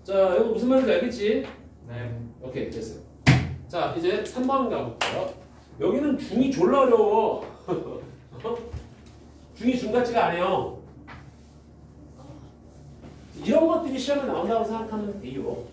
자, 이거 무슨 말인지 알겠지?
네.
오케이, 됐어요. 자, 이제 3번 가볼게요. 여기는 중이 졸라 어려워. 중이 중 같지가 않아요. 이런 것들이 시험에 나온다고 생각하면 돼요.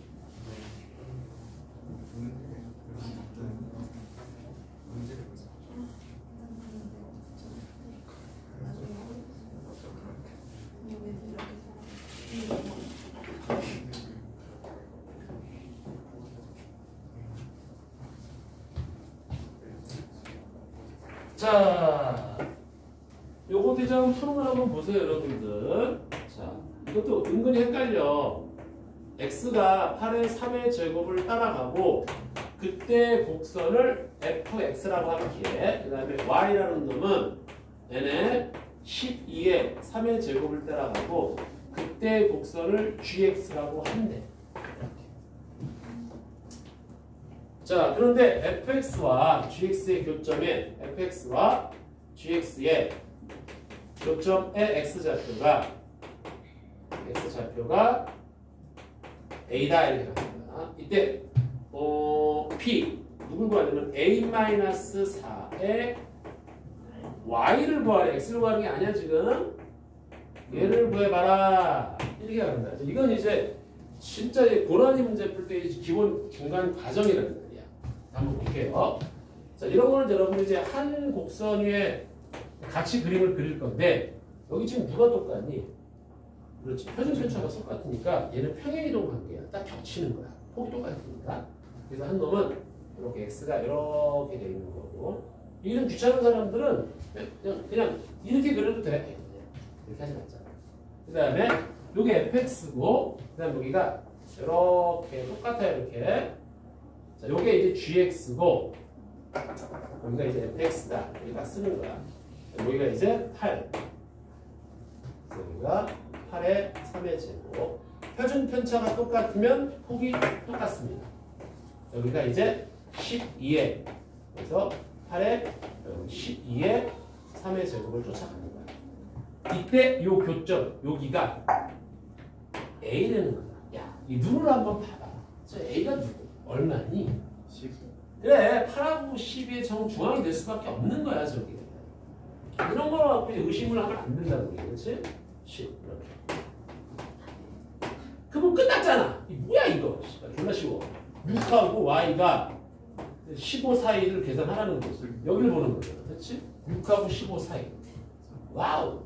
자, 요거 대장 푸는 걸 한번 보세요, 여러분들. 자, 이것도 은근히 헷갈려. x가 8의 3의 제곱을 따라가고 그때 곡선을 fx라고 할게. 그 다음에 y라는 놈은 n의 12의 3의 제곱을 따라가고 그때 곡선을 gx라고 한대. 자, 그런데 fx와 gx의 교점에 fx와 gx의 교점의 x좌표가 a다 이렇게 갑니다. 이때 p 누굴 구하냐면 a-4의 y를 구하래. x를 구하는 게 아니야 지금. 얘를 구해봐라 이렇게 합니다. 이건 이제 진짜 고라니 문제 풀 때 기본 중간 과정이라는 말이야. 한번 볼게요. 자, 이런 거는 여러분이 이제 한 곡선 위에 같이 그림을 그릴 건데 여기 지금 누가 똑같니? 그렇지. 표준편차가 똑같으니까 얘는 평행이동 관계야. 딱 겹치는 거야. 폭이 똑같으니까. 그래서 한 놈은 이렇게 x가 이렇게 돼 있는 거고 이게 좀 귀찮은 사람들은 그냥 이렇게 그려도 돼. 이렇게 하지 말자. 그 다음에 요게 fx고 그 다음에 여기가 이렇게 똑같아요. 이렇게. 자, 요게 이제 gx고 여기가 이제 fx다. 여기다 쓰는 거야. 여기가 이제 8. 여기가 8의 3의 제곱. 표준 편차가 똑같으면 폭이 똑같습니다. 여기가 이제 12의 그래서 8의 12의 3의 제곱을 쫓아가는 거야. 이때 요 교점 여기가 A라는 거야. 야, 이 눈으로 한번 봐봐. 저 A가 누구? 얼마니?
10.
그래, 8하고 12의 정중앙이 될 수밖에 없는 거야, 저기. 이런 거 갖고 의심을 하면 안 된다고 그래, 그렇지? 10 이렇게. 그럼 끝났잖아. 이 뭐야 이거? 졸라 쉬워. 6하고 y가 15 사이를 계산하라는 거지. 여기를 보는 거잖아, 그렇지? 6하고 15 사이. 와우.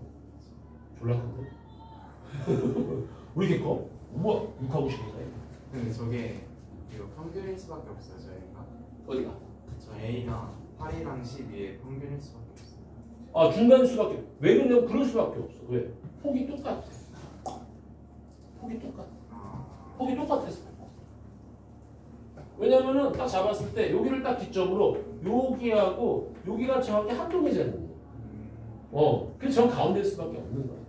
졸라 큰데? 왜 이렇게 커? 뭐 6하고 15 사이?
근데 저게 이거 평균일 수밖에 없어요 저희가.
어디가?
저 A가 8이랑 12의 평균일 수밖에 없어요.
아, 중간 수밖에. 왜 그러냐면 그럴 수밖에 없어. 왜? 폭이 똑같아. 폭이 똑같아. 폭이 똑같아서. 왜냐면은 딱 잡았을 때 여기를 딱 기점으로 여기하고 여기가 정확히 한동이잖아. 그래서 저 가운데일 수밖에 없는 거야.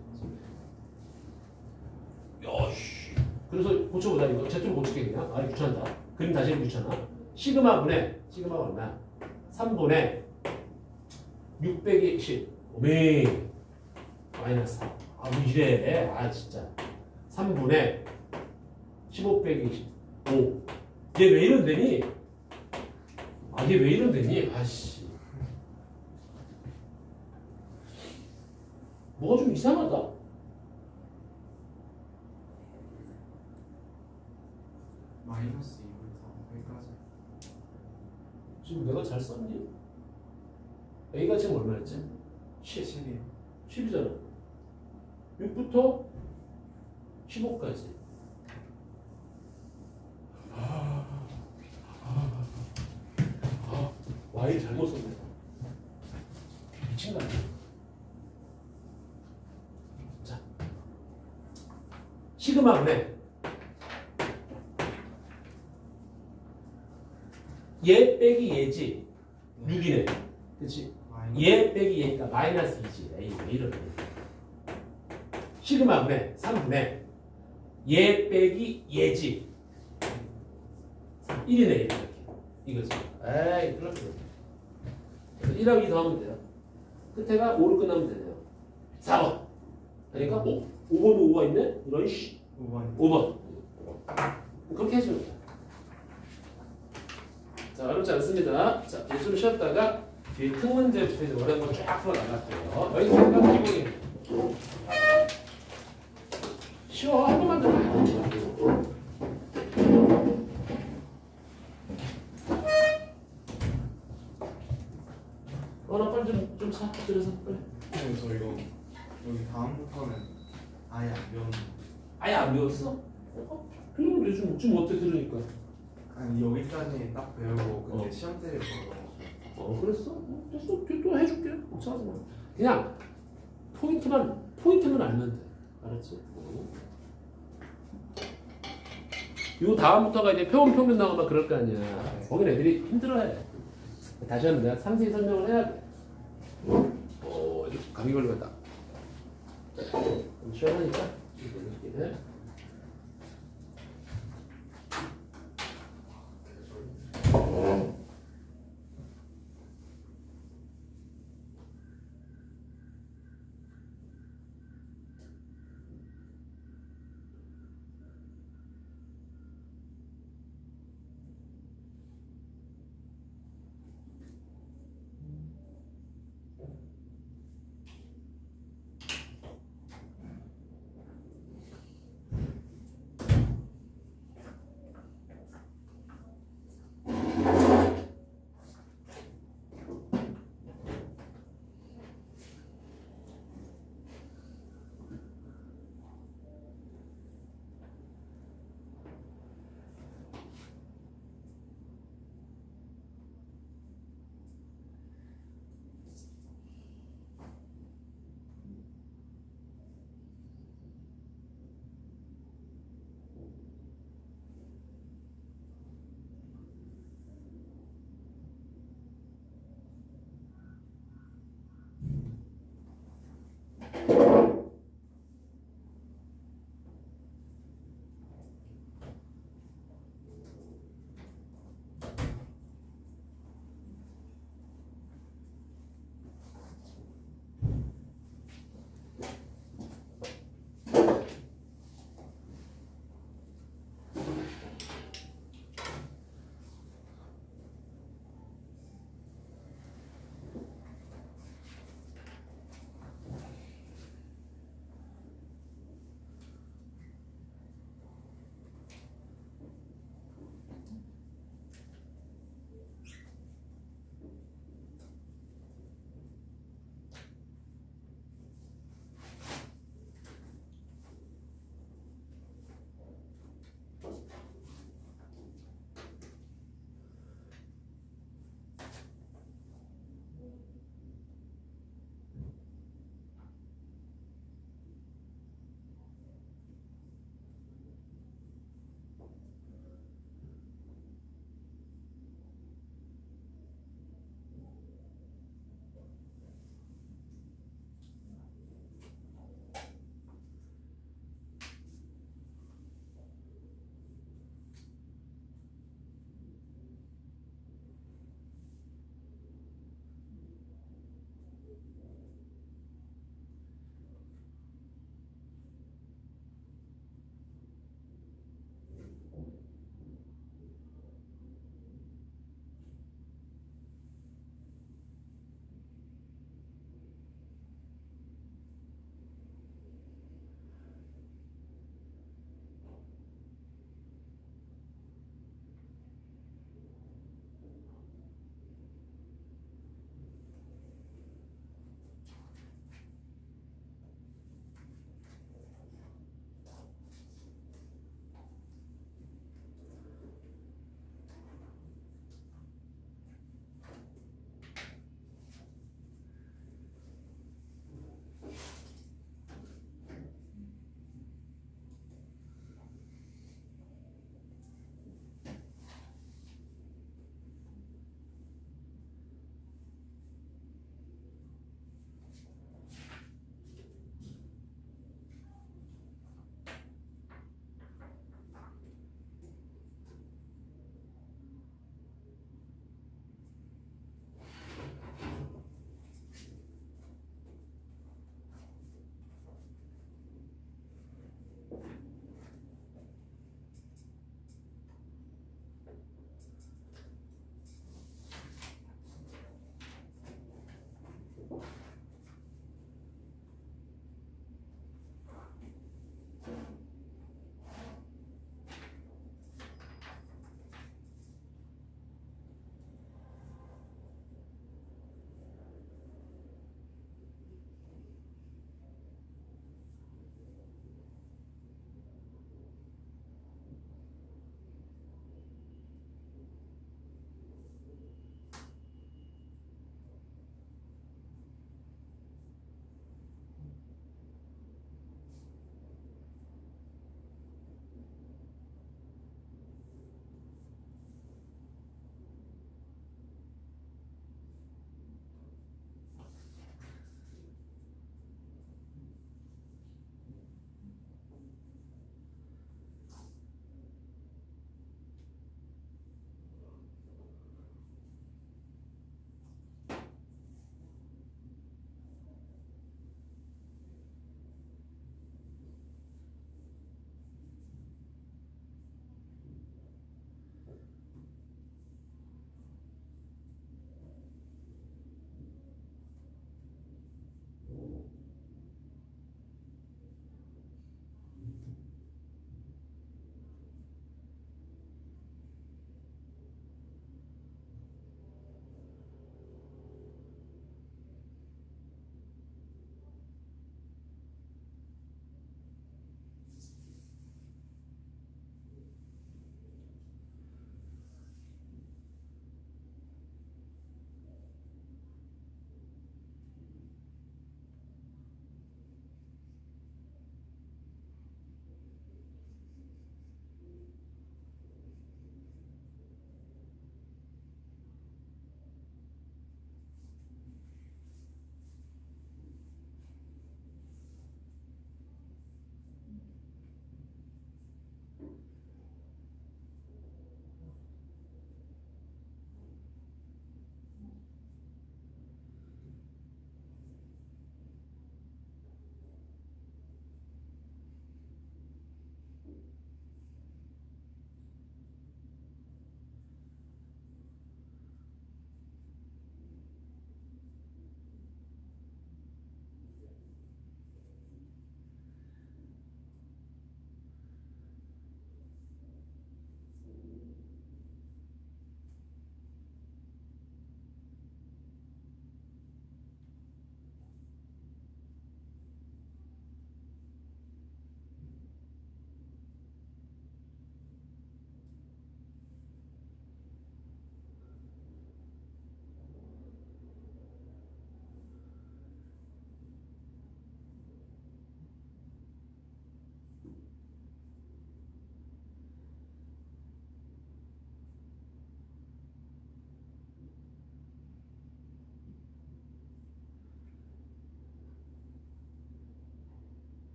야씨. 그래서 고쳐보자 이거. 제트로 고칠게 그냥. 아, 귀찮다. 그림 다시 해도 귀찮아. 시그마 얼마야? 3분의 6 빼기 10. 오메. 마이너스 4. 아, 뭐 이래. 아, 진짜. 3분의 15 빼기 5. 얘 왜 이런데니? 아, 얘 왜 이런데니? 아씨. 뭐가 좀 이상하다.
마이너스 2부터 여기까지.
지금 내가 잘 썼니? A가 지금 얼마였지? 10.
10이요.
10이잖아. 6부터 15까지. Y를 잘못 썼네. 미친 거 아니야? 자, 시그마 그래. 얘 빼기 얘지. 6이네. 그치? 얘 빼기 얘니까 마이너스 2지. 에이, 왜 이러네. 시그마 분의 3분의 얘 빼기 얘지. 1이네. 이렇게. 이거지. 에이, 그렇게. 그래서 1하고 2 더하면 돼요. 끝에가 5로 끝나면 되네요. 4번. 그러니까 5번도 5가 있네? 이런 씨. 5번. 그렇게 해주면 돼. 자, 어렵지 않습니다. 자, 이제 좀 쉬었다가 뒤에 큰 문제부터 이제 어려운 거 쫙 풀어 나갈게요. 여기까지가 기본이. 쉬워. 한 번만 더 해요. 나 빨리 좀 사. 들어서 빨리.
저 이거 여기 다음부터는 아예 안 배우는.
아예 안 배웠어? 그러면 요즘 지금 어때 들으니까?
아니 여기까지 딱 배우고 근데
어.
시험 때를 보러.
그랬어? 됐어. 또 해줄게. 걱정하지 마. 그냥 포인트만 알면 돼. 알았지? 요 다음부터가 이제 표본 평균 나오면 그럴 거 아니야. 거긴 애들이 힘들어해. 다시 한번 내가 상세히 설명을 해야 돼. 이렇게 감기 걸려갔다. 좀 시원하니까 이렇게 해.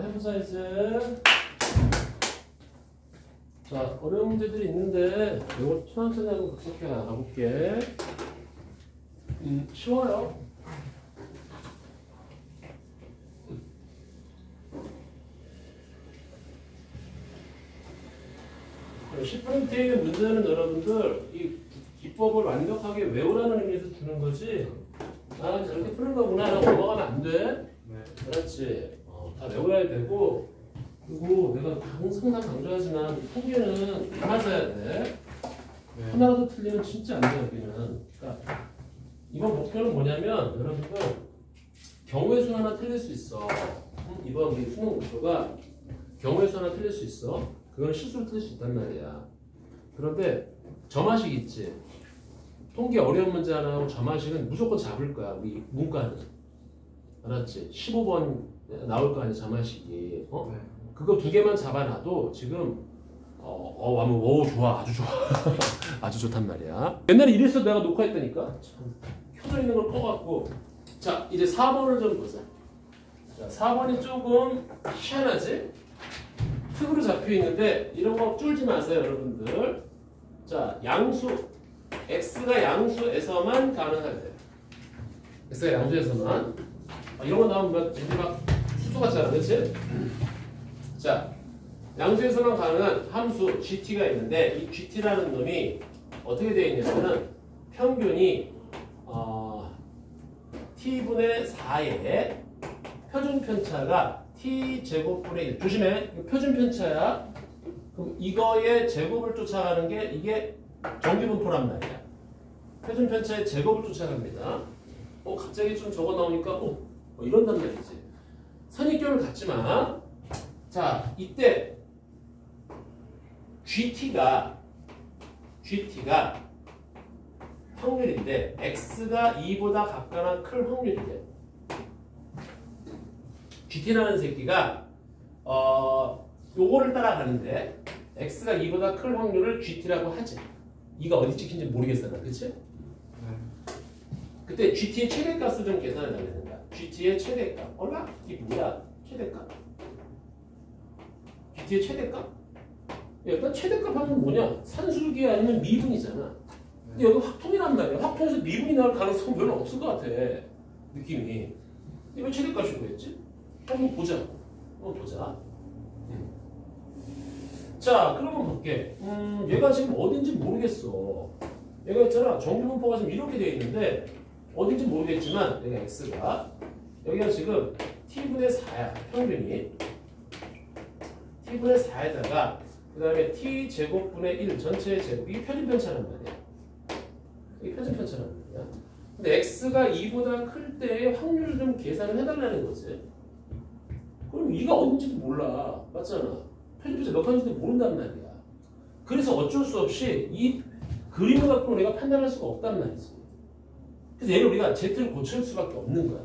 해보자 이제. 자, 어려운 문제들이 있는데 이걸 천천히 한번 그렇게 나가볼게. 쉬워요. 10%의 문제는 여러분들 이 기법을 완벽하게 외우라는 의미에서 주는 거지. 아, 저렇게 푸는 거구나 라고 넘어가면 안 돼.
네.
그렇지. 다 외워야 되고, 그리고 내가 항상 강조하지만 통계는 다 맞아야 돼.
네.
하나라도 틀리면 진짜 안 돼, 여기는. 그러니까 이번 목표는 뭐냐면 여러분들 경우의 수 하나 틀릴 수 있어. 이번 우리 수능 목표가 경우의 수 하나 틀릴 수 있어. 그건 실수로 틀릴 수 있단 말이야. 그런데 점화식 있지. 통계 어려운 문제 하나 하고 점화식은 무조건 잡을 거야. 우리 문과는. 알았지? 15번 나올 거 아니야, 점화식이.
네.
그거 두 개만 잡아놔도 지금 오 좋아, 아주 좋아. 아주 좋단 말이야. 옛날에 이래서 내가 녹화했다니까. 참 켜져 있는 걸 꺼갖고. 자, 이제 4번을 좀 보자. 자, 4번이 조금 희한하지? 특으로 잡혀 있는데 이런 거 쫄지 마세요, 여러분들. 자, 양수 x가 양수에서만 가능할 때. x가 양수에서만. 이런 거 나오면 막 수수 같잖아, 그렇지? 자, 양수에서만 가능한 함수 gt가 있는데 이 gt라는 놈이 어떻게 되어 있냐면은 평균이 t분의 4의 표준 편차가 t 제곱분의 1. 조심해, 이거 표준 편차야. 그럼 이거의 제곱을 쫓아가는 게 이게 정규분포란 말이야. 표준 편차의 제곱을 쫓아갑니다. 갑자기 좀 적어 나오니까 이런단 말이지. 선입견을 갖지 마. 자, 이때 GT가 확률인데 x가 2보다 같거나 클 확률이래. GT라는 새끼가 요거를 따라가는데 x가 2보다 클 확률을 GT라고 하지. 이가 어디 찍힌지 모르겠어, 나, 그치?
네.
그때 GT의 최대값을 좀 계산해 달라는 거야. GT의 최대값. 얼마? 이게 뭐야? 최대값. GT의 최대값? 일단 최대값 하면 뭐냐? 산술기 아니면 미분이잖아. 근데 여기 확통이란 말이야. 확통에서 미분이 나올 가능성은 별로 없을 것 같아. 느낌이. 이거 최대값이 뭐였지? 한번 보자. 자, 그러면 볼게. 얘가 지금 어딘지 모르겠어. 얘가 있잖아. 정규분포가 지금 이렇게 되어 있는데 어딘지 모르겠지만 얘가 x가 여기가 지금 t분의 4야. 평균이 t분의 4에다가 그 다음에 t제곱분의 1 전체의 제곱. 이게 표준편차란 말이야. 이게 표준편차란 말이야. 근데 x가 2보다 클 때의 확률을 좀 계산을 해달라는 거지. 그럼 이가 어딘지도 몰라. 맞잖아. 표준편차 몇 가지인지도 모른단 말이야. 그래서 어쩔 수 없이 이 그림을 갖고 우리가 판단할 수가 없단 말이지. 그래서 얘를 우리가 z를 고칠 수밖에 없는 거야.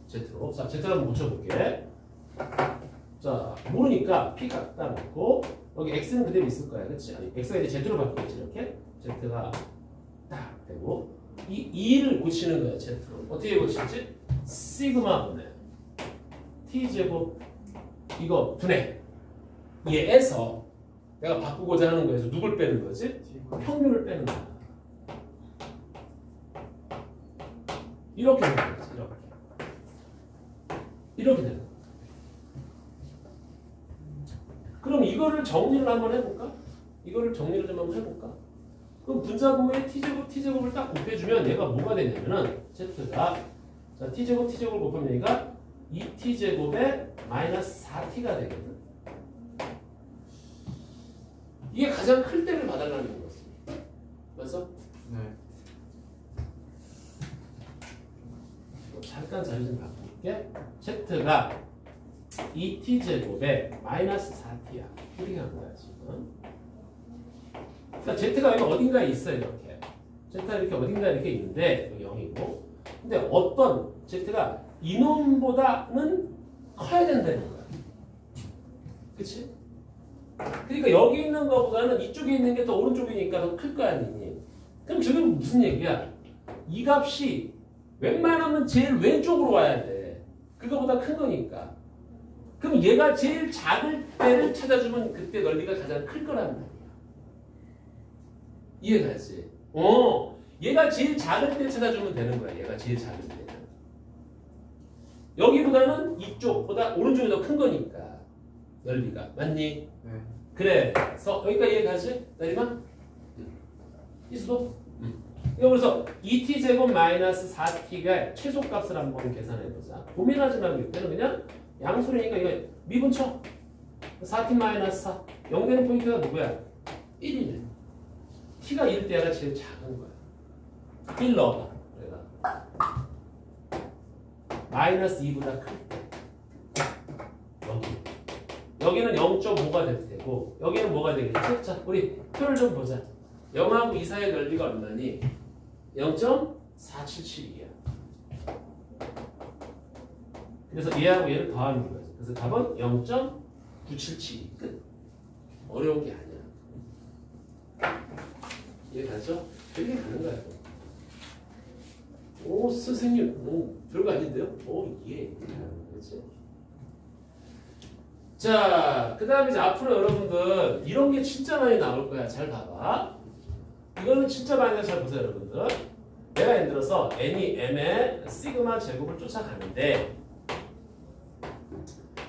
z로. 자, z를 한번 고쳐볼게. 자, 모르니까 p 갖다 놓고 여기 x는 그대로 있을 거야. 그렇지? 아니, x가 이제 z로 바뀌겠지. 이렇게 z가 딱 되고 이 2를 고치는 거야. z로. 어떻게 고치지? 시그마 분해 t제곱 이거 분해 얘에서 내가 바꾸고자 하는 거에서 누굴 빼는 거지? 평균을 빼는 거야. 이렇게 되는 거지. 이렇게 되는 거야. 그럼 이거를 정리를 한번 해볼까? 이거를 정리를 좀 한번 해볼까? 그럼 분자분모의 t제곱을 딱 곱해주면 얘가 뭐가 되냐면은 z가 자 t제곱을 곱하면 얘가 2t제곱에 마이너스 4t가 되거든. 이게 가장 클 때를 봐달라는 거지. 맞어?
네.
잠깐 자리 좀 바꿀게. z가 2t제곱에 마이너스 4t야. 이렇게 한 거야 지금. 그러니까 z가 여기 어딘가에 있어요. 이렇게 z가 이렇게 어딘가에 이렇게 있는데 여기 0이고 근데 어떤 z가 이놈보다는 커야 된다는 거야. 그치? 그러니까 여기 있는 거보다는 이쪽에 있는 게 더 오른쪽이니까 더 클 거 아니니. 그럼 지금 무슨 얘기야? 이 값이 웬만하면 제일 왼쪽으로 와야 돼. 그거보다 큰 거니까. 그럼 얘가 제일 작을 때를 찾아주면 그때 넓이가 가장 클 거란 말이야. 이해가지? 얘가 제일 작을 때 찾아주면 되는 거야. 얘가 제일 작을 때는. 여기보다는 이쪽보다 오른쪽이 더 큰 거니까 넓이가. 맞니?
네.
그래서 여기까지 이해가지? 나리마? 이수도? 이거 그래서 2t제곱 마이너스 4t가 최소값을 한번 계산해보자. 고민하지 말고 이때는 그냥 양수니까 이거 미분쳐. 4t 마이너스 4. 0 되는 포인트가 누구야? 1이네. t가 1 때가 제일 작은 거야. 1 넣어봐. 내가 마이너스 2보다 클 때. 여기는 0.5가 될 테고 여기는 뭐가 되겠지? 자, 우리 표를 좀 보자. 0하고 2 사이의 넓이가 얼마니? 0.477이야. 그래서 얘하고 얘를 더하는 거야. 그래서 답은 0.977. 끝. 어려운 게 아니야. 이해가죠? 이렇게 가는 거야. 오, 선생님, 별거 아닌데요? 오, 예. 그렇지? 자, 그 다음에 이제 앞으로 여러분들 이런 게 진짜 많이 나올 거야. 잘 봐봐. 이거는 진짜 많이 나와. 잘 보세요, 여러분들. 내가 예를 들어서 n이 m의 시그마 제곱을 쫓아가는데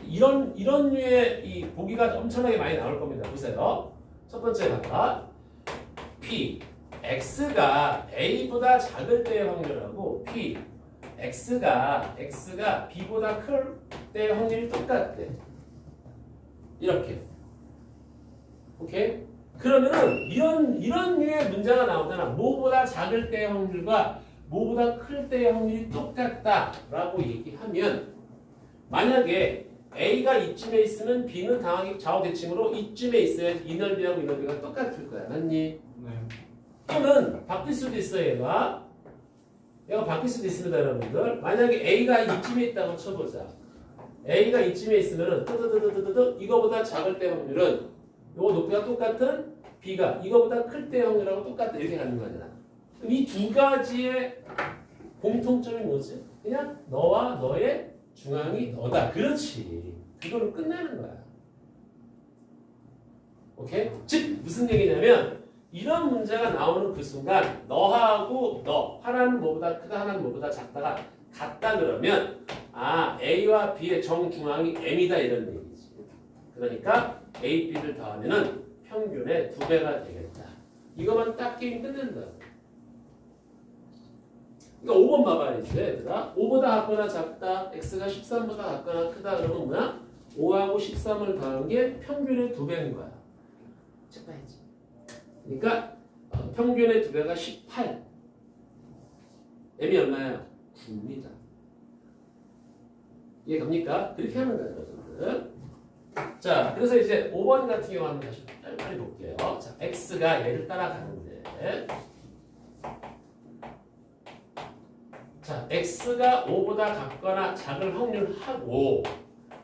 이런 류의 이 보기가 엄청나게 많이 나올 겁니다. 보세요. 첫 번째 봐봐. p x가 a보다 작을 때의 확률하고 p x가 b보다 클 때의 확률이 똑같대. 이렇게. 오케이? 그러면은 이런 류의 문제가 나오잖아. 뭐보다 작을 때의 확률과 뭐보다 클 때의 확률이 똑같다라고 얘기하면 만약에 A가 이쯤에 있으면 B는 당연히 좌우대칭으로 이쯤에 있어야지 이 넓이하고 이 넓이가 똑같을 거야. 맞니?
네.
또는 바뀔 수도 있어. 얘가 바뀔 수도 있습니다. 여러분들. 만약에 A가 이쯤에 있다고 쳐보자. A가 이쯤에 있으면은 뜨뜨뜨뜨뜨뜨 이거보다 작을 때 확률은 요거 높이가 똑같은 B가 이거보다 클 때 확률하고 똑같다. 이렇게 가는 거잖아. 그럼 이 두 가지의 공통점이 뭐지? 그냥 너와 너의 중앙이 너다. 그렇지. 그걸로 끝나는 거야. 오케이? 즉 무슨 얘기냐면 이런 문제가 나오는 그 순간 너하고 너 하나는 뭐보다 크다 하나는 뭐보다 작다가 같다 그러면 A와 B의 정중앙이 M이다 이런 얘기지. 그러니까 A, B를 더하면은 평균의 2배가 되겠다. 이거만 딱 게임 끝낸다. 그러니까 5번 봐봐 이제 얘들아. 5보다 같거나 작다. X가 13보다 같거나 크다 그러면 뭐야? 5하고 13을 더한 게 평균의 2배인 거야. 책 봐야지. 그러니까 평균의 2배가 18. M이 얼마야? 9입니다. 이해 갑니까? 그렇게 하는 거예요, 여러분들. 자, 그래서 이제 5번 같은 경우 한번 다시 빨리 볼게요. 자, X가 얘를 따라가는데 자, X가 5보다 같거나 작을 확률하고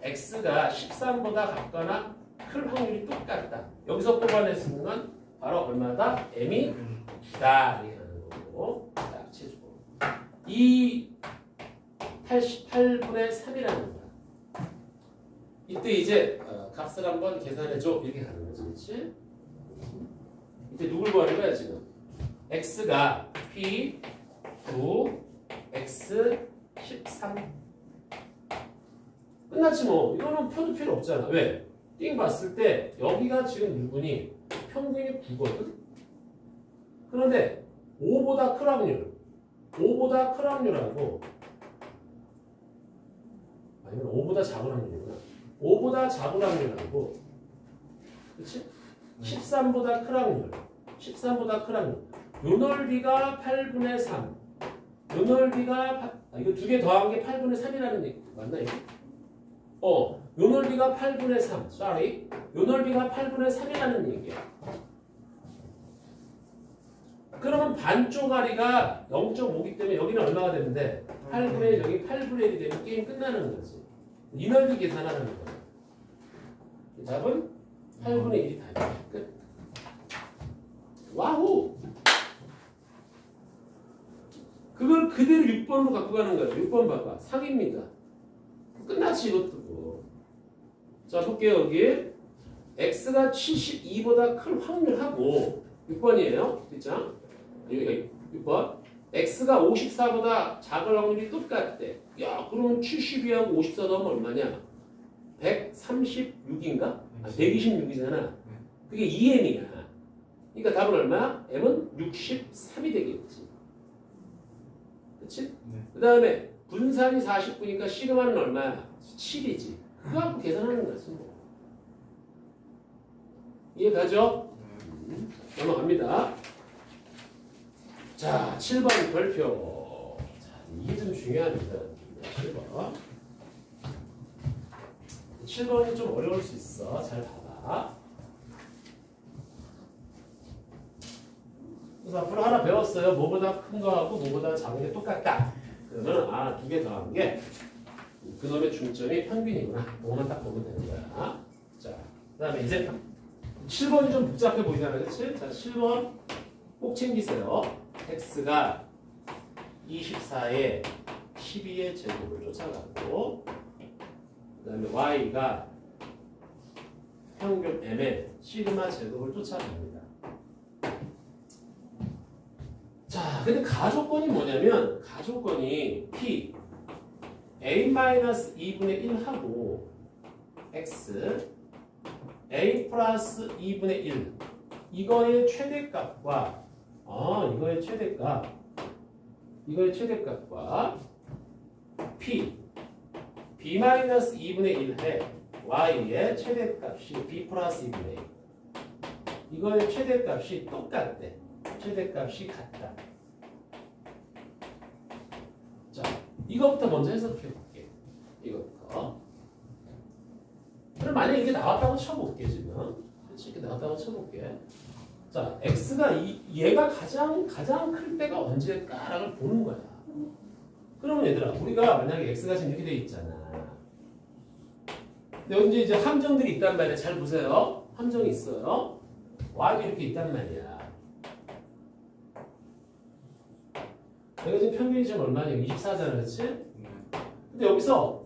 X가 13보다 같거나 클 확률이 똑같다. 여기서 뽑아내는 건 바로 얼마다? M이 9다. 이렇게 하는 거고 딱 치주고 이 88분의 3이라는 거야. 이때 이제 값을 한번 계산해줘. 이렇게 가는 거지. 그렇지? 이때 누굴 구하는 거야 지금? X가 P 9 X 13 끝났지 뭐. 이거는 표도 필요 없잖아. 왜? 띵 봤을 때 여기가 지금 유분이 평균이 9거든? 그런데 5보다 클 확률 5보다 클 확률하고 아니면 5보다 작은 확률이구나. 5보다 작은 확률하고 그치? 13보다 클 확률 13보다 클 확률 요 넓이가 8분의 3 요 넓이가 이거 두 개 더한 게 8분의 3이라는 얘기 맞나 이거? 요 넓이가 8분의 3 sorry 요 넓이가 8분의 3이라는 얘기야. 그러면 반쪽아리가 0.5기 때문에 여기는 얼마가 되는데 8분의 1 여기 8분의 1이 되면 게임 끝나는 거지. 이 넓이 계산하는 거야. 답은 8분의 1이 답이야. 끝. 와우! 그걸 그대로 6번으로 갖고 가는 거야. 6번 봐봐. 상입니다. 끝났지 이것도 뭐. 자, 볼게요. 여기 x가 72보다 클 확률하고 6번이에요. 됐죠? 여기 6번. x가 54보다 작을 확률이 똑같대. 야, 그러면 72하고 54 더하면 얼마냐? 136인가? 아, 126이잖아. 그게 2m이야. 그러니까 답은 얼마야? m은 63이 되겠지. 그치? 그 다음에 분산이 49니까 시그마는 얼마야? 7이지. 그거 갖고 계산하는 거지 뭐. 이해가죠? 넘어갑니다. 자, 7번 별표. 자, 이게 좀 중요합니다. 7번. 7번이 좀 어려울 수 있어. 잘 봐봐. 그래서 앞으로 하나 배웠어요. 뭐보다 큰 거하고 뭐보다 작은 게 똑같다. 그러면 두 개 더한 게 그놈의 중점이 평균이구나. 그거만 딱 보면 되는 거야. 자, 그 다음에 이제 7번이 좀 복잡해 보이잖아요. 그치? 자, 7번 꼭 챙기세요. x가 24에 12의 제곱을 쫓아가고 그 다음에 y가 평균 m의 시그마 제곱을 쫓아갑니다. 자, 근데 가조건이 뭐냐면 가조건이 p a-2분의 1하고 x a 플러스 2분의 1 이거의 최대값과 이거의 최대값과 p b-2분의 1에 y의 최대값이 b 플러스 2분의 1 이거의 최대값이 똑같대. 최대값이 같다. 자, 이거부터 먼저 해석해 볼게. 이거부터. 그럼 만약에 이게 나왔다고 쳐볼게 지금. 그렇지? 이렇게 나왔다고 쳐볼게. 자, x가 얘가 가장 클 때가 언제일까를 보는 거야. 그러면 얘들아, 우리가 만약에 x가 지금 이렇게 돼 있잖아. 근데 여기 이제 함정들이 있단 말이야. 잘 보세요. 함정이 있어요. y가 이렇게 있단 말이야. 여기가 지금 평균이 지금 얼마냐? 24잖아, 그렇지? 근데 여기서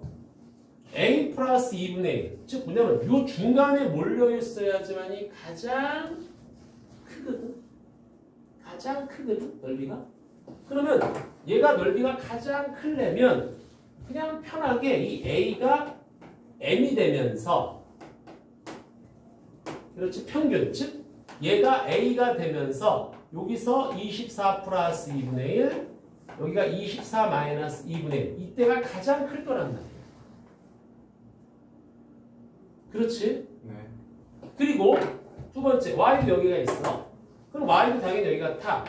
a 플러스 2분의 1, 즉 뭐냐면 요 중간에 몰려 있어야지만이 가장 크거든, 넓이가. 그러면 얘가 넓이가 가장 크려면 그냥 편하게 이 a가 m이 되면서, 그렇지, 평균, 즉 얘가 a가 되면서 여기서 24 플러스 2분의 1, 여기가 24 마이너스 2분의 1, 이때가 가장 클 거란 말이야. 그렇지?
네.
그리고 두 번째, y도 여기가 있어. 그럼 y도 당연히 여기가 타.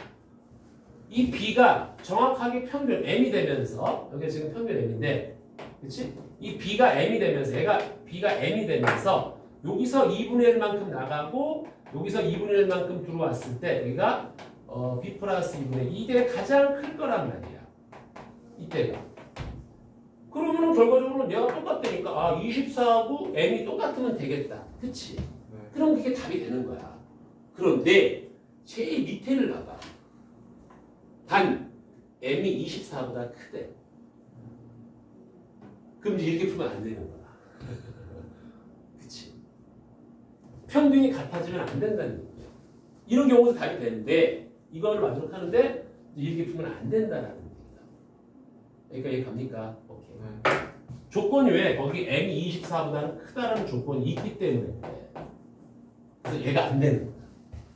이 b가 정확하게 평균 m이 되면서, 여기가 지금 평균 m인데, 그렇지? 이 b가 m이 되면서, 얘가 b가 m이 되면서 여기서 2분의 1만큼 나가고 여기서 2분의 1만큼 들어왔을 때 여기가 b 플러스 2분의 2, 이때가 가장 클 거란 말이야. 이때가. 그러면은 결과적으로 얘가 똑같다니까 24하고 m이 똑같으면 되겠다. 그치?
네.
그럼 그게 답이 되는 거야. 그런데 제일 밑에를 봐봐. 단 m이 24보다 크대. 그럼 이제 이렇게 풀면 안 되는 거야. 그치? 평균이 같아지면 안 된다는 얘기야. 이런 경우도 답이 되는데 이거를 만족하는데 이렇게 풀면 안 된다는 얘기다. 그러니까 이해 갑니까? 오케이.
네.
조건이 왜? 거기 m이 24보다는 크다라는 조건이 있기 때문에 그래. 그래서 얘가 안 되는 거야.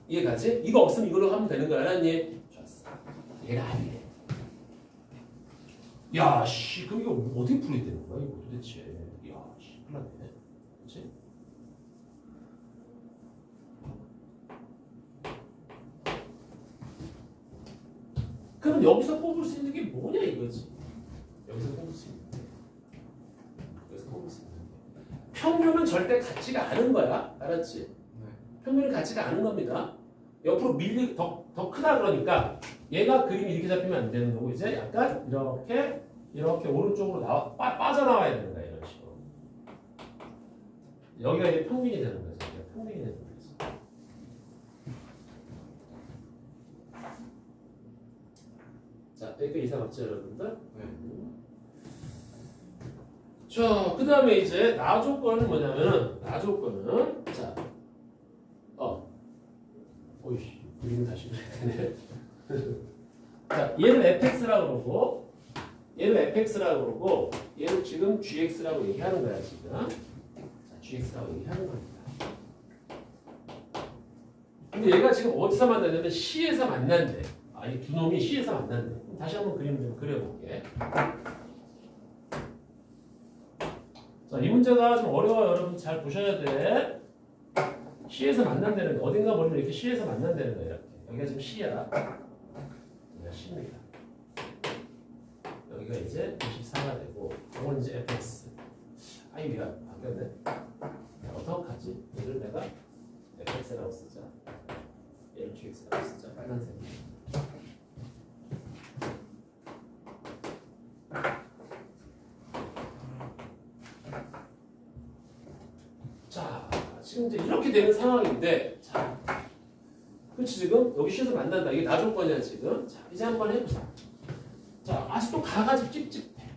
이해가지? 이거 없으면 이걸로 하면 되는 거야. 알았니? 좋았어. 얘가 아니래. 야, 씨, 그럼 이거 어떻게 풀어야 되는 거야? 이거 도대체. 야, 씨, 큰일 났네. 그치? 그럼 여기서 뽑을 수 있는 게 뭐냐 이거지. 여기서 뽑을 수 있는 게. 여기서 뽑을 수 있는 게. 평균은 절대 같지가 않은 거야. 알았지?
네.
평균은 같지가 않은 겁니다. 옆으로 더 크다 그러니까 얘가 그림이 이렇게 잡히면 안 되는 거고 이제 약간 이렇게 오른쪽으로 빠져나와야 되는 거야. 이런 식으로. 여기가 이제 평균이 되는 거죠. 평균이 되는 거죠. 자, 여기까지 이상 없죠, 여러분들?
네.
자, 그 다음에 이제 나 조건은 뭐냐면은 나 조건은 자, 오이씨 그림 다시 그려야 되네. 자, 얘를 fx라고 그러고 얘를 fx라고 그러고 얘를 지금 gx라고 얘기하는 거야 지금. 자, gx라고 얘기하는 겁니다. 근데 얘가 지금 어디서 만나냐면 C에서 만난대. 이 두 놈이 C에서 만난대. 다시 한번 그림 좀 그려볼게. 자, 이 문제가 좀 어려워요. 여러분 잘 보셔야 돼. C에서 만난다는 거. 어딘가 모르면 이렇게 C에서 만난다는 거예요. 이렇게. 여기가 지금 C야. 여기가 C입니다. 여기가 이제 24가 되고 이건 이제 fx. 아이 미안. 바뀌었네. 어떡하지? 얘를 내가 fx라고 쓰자. 얘를 gx라고 쓰자. 빨간색. 자, 지금 이제 이렇게 되는 상황인데, 자, 그렇지 지금 여기 C에서 만난다. 이게 나 조건이야 지금. 자, 이제 한번 해보자. 자, 아직도 가가지고 찝찝해.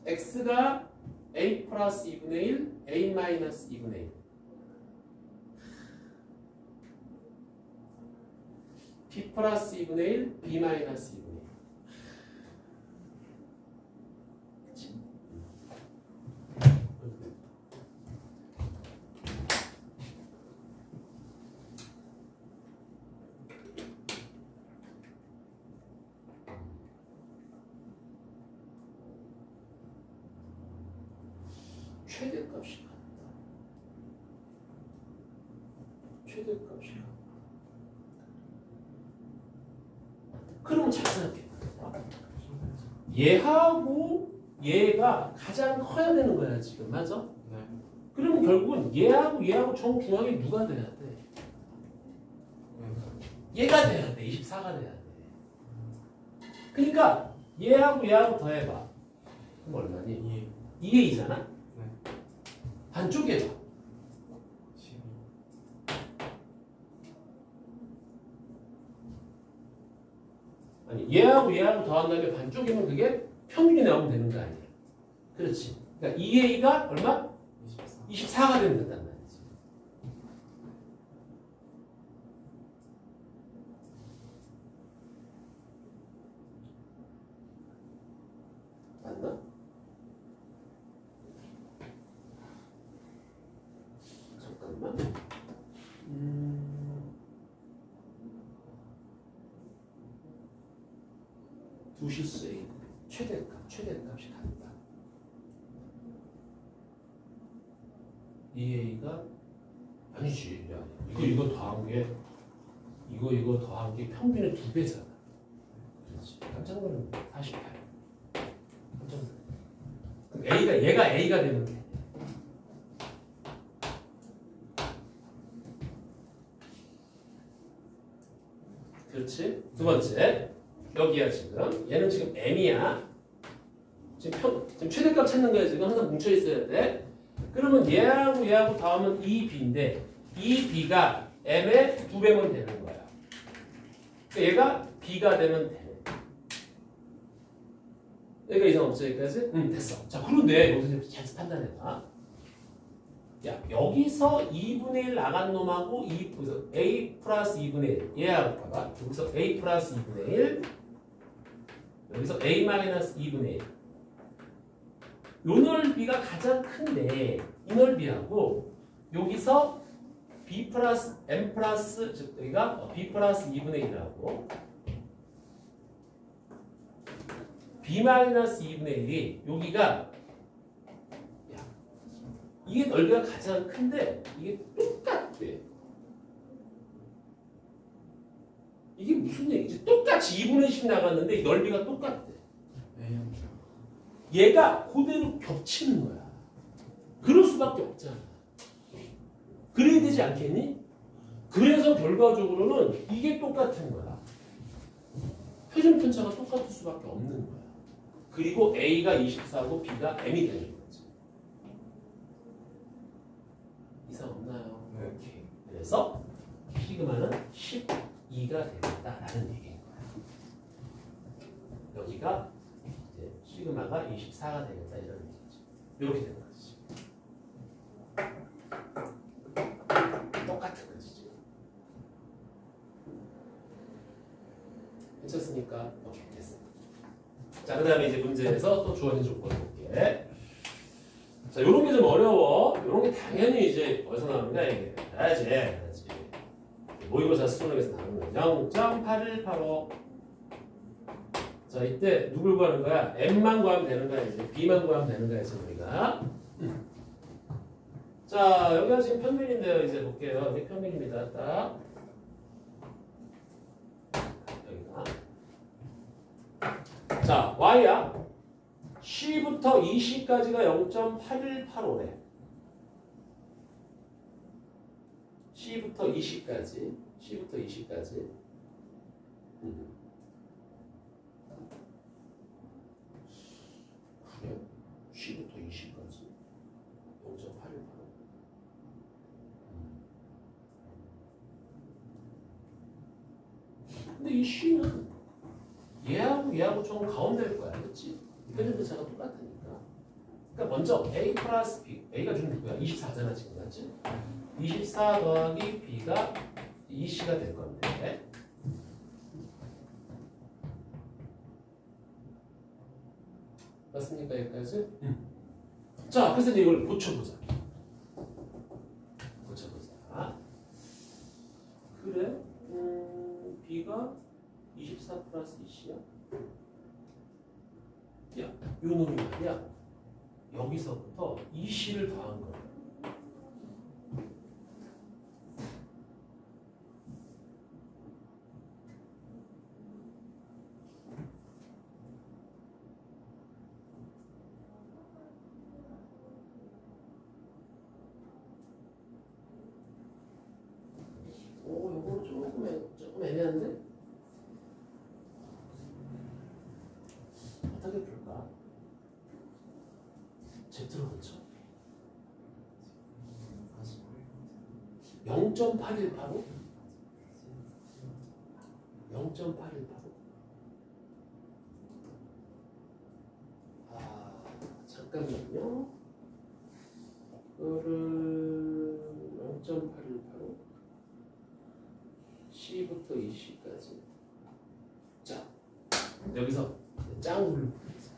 x가 a 플러스 2분의 1, a 마이너스 2분의 1. b 플러스 2분의 1, b 마이너스 2분의 1. 최대값이 같다. 최대값이 같다. 그러면 잘 생각해. 얘하고 얘가 가장 커야 되는 거야 지금. 맞아?
네.
그러면 결국은 얘하고 정중앙에 누가 돼야 돼? 얘가 돼야 돼. 24가 돼야 돼. 그러니까 얘하고 더해봐. 그럼 얼마니? 2a잖아? 반쪽에 봐.
12.
아니 얘하고 더한 다음에 반쪽이면 그게 평균이 나오면 되는 거 아니야. 그렇지. 그러니까 2a가 얼마? 24가 되면 된단 말이지. 맞나? 잠깐만. 두 실수의 최대값이 같다. 2a가 아니지. 야, 이거 더한 게 이거 더한 게 평균의 2배잖아. 그렇지. 깜짝 놀랐네. 48. 깜짝 놀랐네. 그럼 얘가 a가 되면 돼. 그렇지. 두 번째. 여기야 지금. 얘는 지금 m이야. 지금 최대값 찾는 거야 지금. 항상 뭉쳐 있어야 돼. 그러면 얘하고 더하면 2b인데 2b가 m의 2배면 되는 거야. 그러니까 얘가 b가 되면 돼. 여기가 이상 없어 여기까지? 됐어. 자, 그런데 여기서 잘 판단해봐. 야, 여기서 2분의 1 나간 놈하고 여기서 a 플러스 2분의 1 얘하고 봐봐. 여기서 a 플러스 2분의 1 여기서 a 마이너스 2분의 1 요 넓이가 가장 큰데 이 넓이하고 여기서 b 플러스 m 플러스 즉 여기가 b 플러스 2분의 1하고 b 마이너스 2분의 1이 여기가 이게 넓이가 가장 큰데 이게 똑같대. 이게 무슨 얘기지? 똑같이 2분의 10 나갔는데 이 넓이가 똑같대. 얘가 그대로 겹치는 거야. 그럴 수밖에 없잖아. 그래야 되지 않겠니? 그래서 결과적으로는 이게 똑같은 거야. 표준 편차가 똑같을 수밖에 없는 거야. 그리고 A가 24고 B가 M이 되는 거지. 이상 없나요?
네.
오케이. 그래서 시그마는 12가 되겠다라는 얘기인 거야. 여기가 이제 시그마가 24가 되겠다 이런 얘기죠. 이렇게 되는 거지. 똑같은 거지 지금. 괜찮습니까? 오케이 됐어. 자 그다음에 이제 문제에서 또 주어진 조건 볼게. 자 요런 게 좀 어려워. 요런 게 당연히 이제 어디서 나오는가 이게 알아야지. 모의고사 수능에서 나오는 거 0.8185. 자 이때 누굴 구하는 거야? M만 구하면 되는 거야 이제 B만 구하면 되는 거야 지금 우리가. 자 여기가 지금 평면인데요. 이제 볼게요. 여기 평면입니다. 딱 여기가. 자 Y야. C부터 20까지가 0.8185래. C부터 20까지. C부터 20까지. 그래? C부터 20까지. 0.8185. 근데 이 C는 얘하고 조금 가운데일 거야. 그렇지? 편집대차가 똑같으니까. 그러니까 먼저 A 플러스 B. A가 준 누구야? 24잖아 지금 맞지? 24 더하기 B가 2C가 될 건데. 맞습니까 여기까지? 자 그래서 이제 이걸 고쳐보자. 그래? B가 24 플러스 2C야? 야, 요 놈이 말이야. 여기서부터 2C를 더한 거야. 요거 조금 애매한데? 어떻게 풀까? Z로 그쳐? 0.8185? 0.8185? 잠깐만요. 이거를 0.8185 C부터 20까지. 자, 여기서 짱구를 부르자.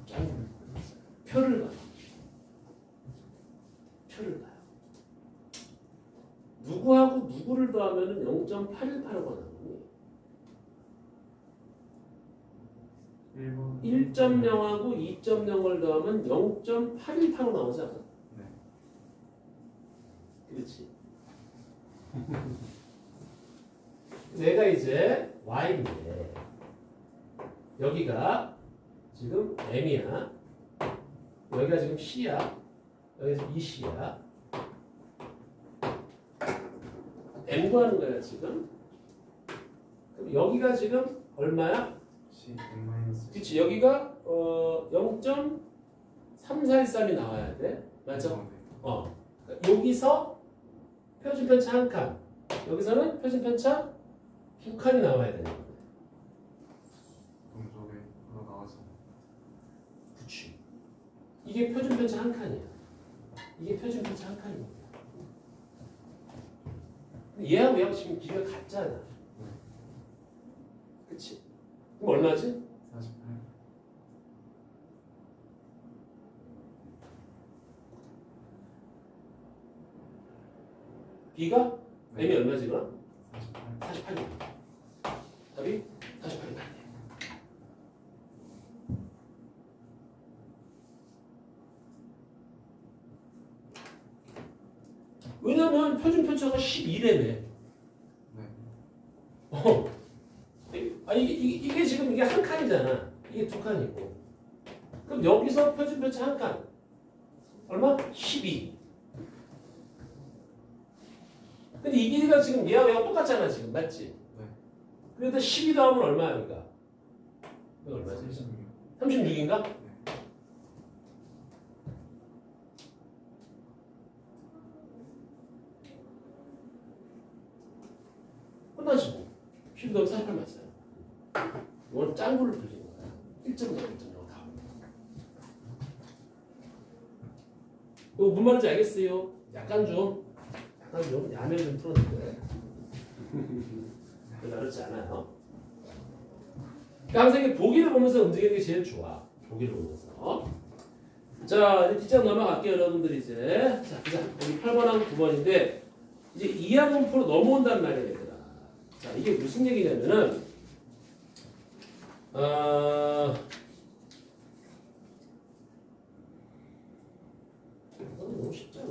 짱구를 부르자. 표를 봐. 표를 봐요. 누구하고 누구를 더하면 0.8185가 나오니? 1.0하고 2.0을 더하면 0.818로 나오지 않아?
네.
그렇지. 내가 이제 Y인데 여기가 지금 M이야. 여기가 지금 C야. 여기서 2C야. M 구하는 거야 지금. 그럼 여기가 지금 얼마야?
C N-.
그치 여기가 0.3413이 나와야 돼. 맞죠? 그러니까 여기서 표준편차 한 칸, 여기서는 표준편차 두 칸이 나와야 되는 거야.
동쪽에 하나 나와서.
그치. 이게 표준편차 한 칸이야. 이게 표준편차 한 칸입니다. 근데 얘하고 얘하고 지금 길이가 같잖아. 그치? 그럼 얼마지?
48.
B가 M이 얼마지 그럼?
48.
48입니다. 답이 48입니다. 왜냐면 표준편차가 12래네.
네.
아니 이게 지금 이게 한 칸이잖아. 이게 두 칸이고. 그럼 여기서 표준편차 한 칸. 얼마? 12. 근데 이 길이가 지금 얘하고 얘가 똑같잖아 지금 맞지?
네.
그래도 12 더하면 얼마야 여기가? 이거 얼마지? 36인가?
네.
끝나지 뭐. 12 더하면 48 맞아요. 이건 그럼 짱구를 불리는 거야. 1.0, 1.0 다. 이거 무슨 말인지 알겠어요? 약간 좀 야매 좀 풀었는데. 어렵지 않아요. 그러니까 항상 이렇게 보기를 보면서 움직이는 게 제일 좋아. 보기를 보면서. 자, 이제 뒷장 넘어갈게요, 여러분들 이제. 자, 여기 8번하고 9번인데 이제 이하분포로 넘어온단 말이야, 얘들아. 자, 이게 무슨 얘기냐면은 너무 쉽지 않아.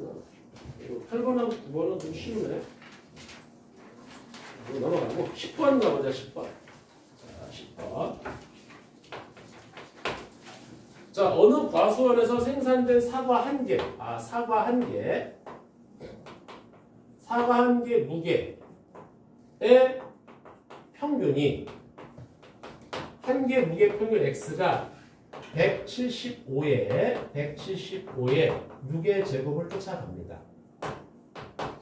8번하고 9번은 좀 쉬우네. 이거 넘어가고 10번 가보자. 10번. 자, 10번. 자, 어느 과수원에서 생산된 사과 한 개. 사과 한 개. 사과 한 개 무게의 평균이 한 개 무게 평균 x가 175의 무게 제곱을 쫓아갑니다.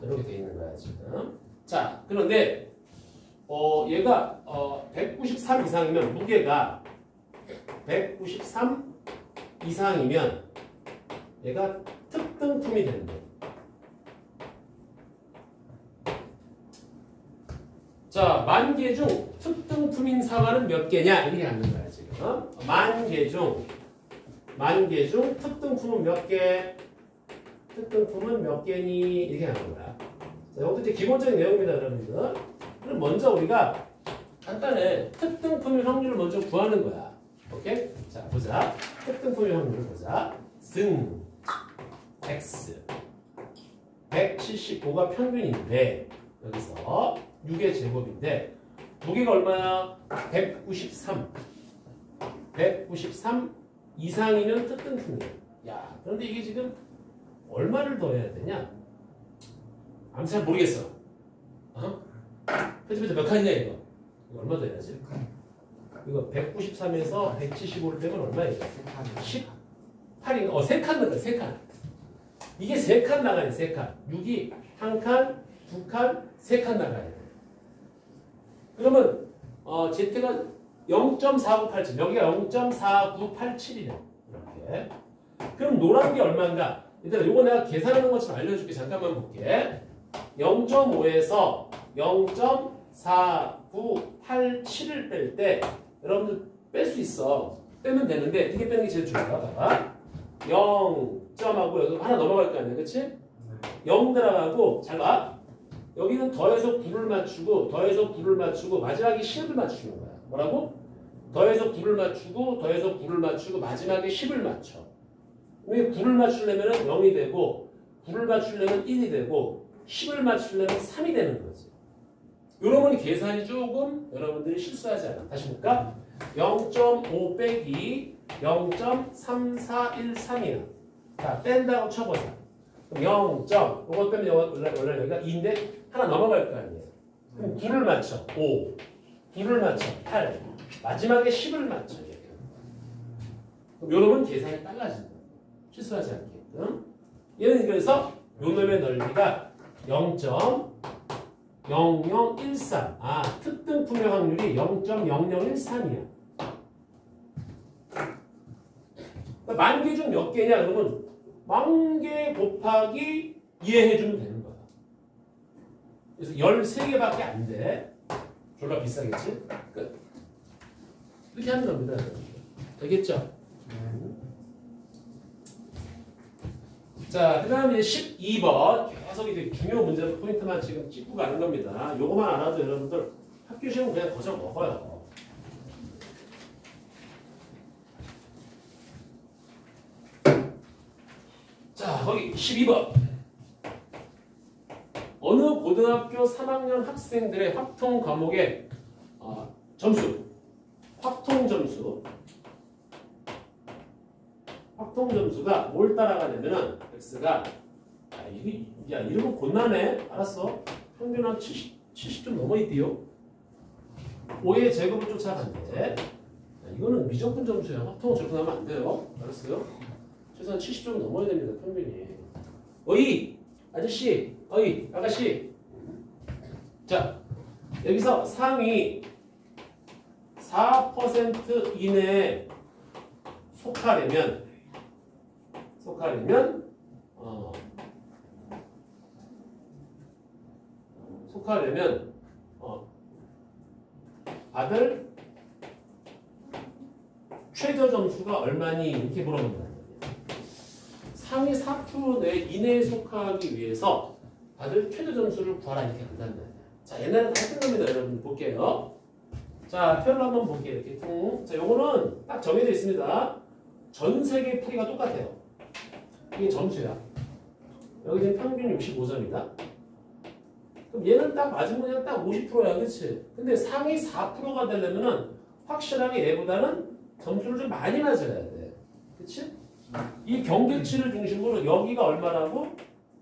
이렇게 돼 있는 거야 지금. 자, 그런데 얘가 193 이상이면 무게가 193 이상이면 얘가 특등품이 되는 거예요. 자, 만 개 중 특등품인 사과는 몇 개냐? 이렇게 갖는 거야 지금. 만 개 중 특등품은 몇 개? 특등품은 몇 개니? 이렇게 하는 거야. 자, 이것도 이제 기본적인 내용입니다, 여러분들. 그럼 먼저 우리가 간단해. 특등품의 확률을 먼저 구하는 거야. 오케이? 자, 보자. 특등품의 확률을 보자. 승 x 175가 평균인데 여기서 6의 제곱인데 무게가 얼마야? 193 이상이면 특등품이야. 야, 그런데 이게 지금 얼마를 더해야 되냐? 아무튼 잘 모르겠어. 그치, 몇 칸이냐 이거? 이거 얼마 더해야지? 이거 193에서 175를 빼면 얼마야 이거? 18인가? 3칸 나가, 3칸. 이게 3칸 나가야 돼, 3칸. 6이 1칸, 2칸, 3칸 나가야 돼. 그러면 Z가 0.4987, 여기가 0.4987이네. 이렇게. 그럼 노란 게 얼마인가? 일단 요거 내가 계산하는 것처럼 알려줄게. 잠깐만 볼게. 0.5에서 0.4987을 뺄 때 여러분들 뺄 수 있어. 빼면 되는데 이게 빼는 게 제일 중요하다. 봐봐. 0점하고 여기 하나 넘어갈 거 아니야, 그치? 0 들어가고 잘 봐. 여기는 더해서 9를 맞추고 더해서 9를 맞추고 마지막에 10을 맞추는 거야. 뭐라고? 더해서 9를 맞추고 더해서 9를 맞추고 마지막에 10을 맞춰. 왜 9를 맞추려면 0이 되고 9를 맞추려면 1이 되고 10을 맞추려면 3이 되는 거지. 요러면 계산이 조금 여러분들이 실수하지 않아. 다시 볼까? 0.5 빼기 0.3413이야. 자, 뺀다고 쳐보자. 그럼 0. 이거 빼면 원래 여기가 2인데 하나 넘어갈 거 아니에요. 그럼 9를 맞춰. 5. 9를 맞춰. 8. 마지막에 10을 맞춰. 그럼 요놈은 계산이 빨라진다. 실수하지 않게끔. 얘는 그래서 요놈의 넓이가 0.0013. 특등품의 확률이 0.0013이야. 만 개 중 몇 개냐? 그러면 10,000개 곱하기 이해해주면 되는 거야. 그래서 13개밖에 안 돼. 졸라 비싸겠지? 끝. 이렇게 하는 겁니다. 되겠죠? 자, 그 다음에 12번. 계속 이제 중요 문제 포인트만 지금 짚고 가는 겁니다. 요거만 알아도 여러분들 학교 시험 그냥 거저 먹어요. 자, 거기 12번. 어느 고등학교 3학년 학생들의 확통 과목의 점수. 확통 점수가 뭘 따라가냐면은 x가 이런 거 곤란해. 알았어. 평균 한 70좀 넘어 있대요. 5의 제곱을 쫓아간대. 이거는 미적분 점수야. 확통을 저렇게 하면 안 돼요. 알았어요? 최소한 70점 넘어야 됩니다. 평균이. 어이! 아저씨! 어이! 아가씨! 자, 여기서 상위 4% 이내에 속하려면 받을 최저 점수가 얼마니 이렇게 물어본다. 상위 4% 이내에 속하기 위해서 받을 최저 점수를 구하라 이렇게 한단 말이야. 자, 옛날에 다 했던 겁니다. 여러분 볼게요. 자, 표를 한번 볼게요. 이렇게 퉁. 자, 요거는 딱 정해져 있습니다. 전 세계 풀이가 똑같아요. 이게 점수야. 여기 지금 평균 65점이다. 그럼 얘는 딱 맞으면 그냥 딱 50%야, 그렇지? 근데 상위 4%가 되려면은 확실하게 얘보다는 점수를 좀 많이 맞아야 돼, 그렇지? 이 경계치를 중심으로 여기가 얼마라고?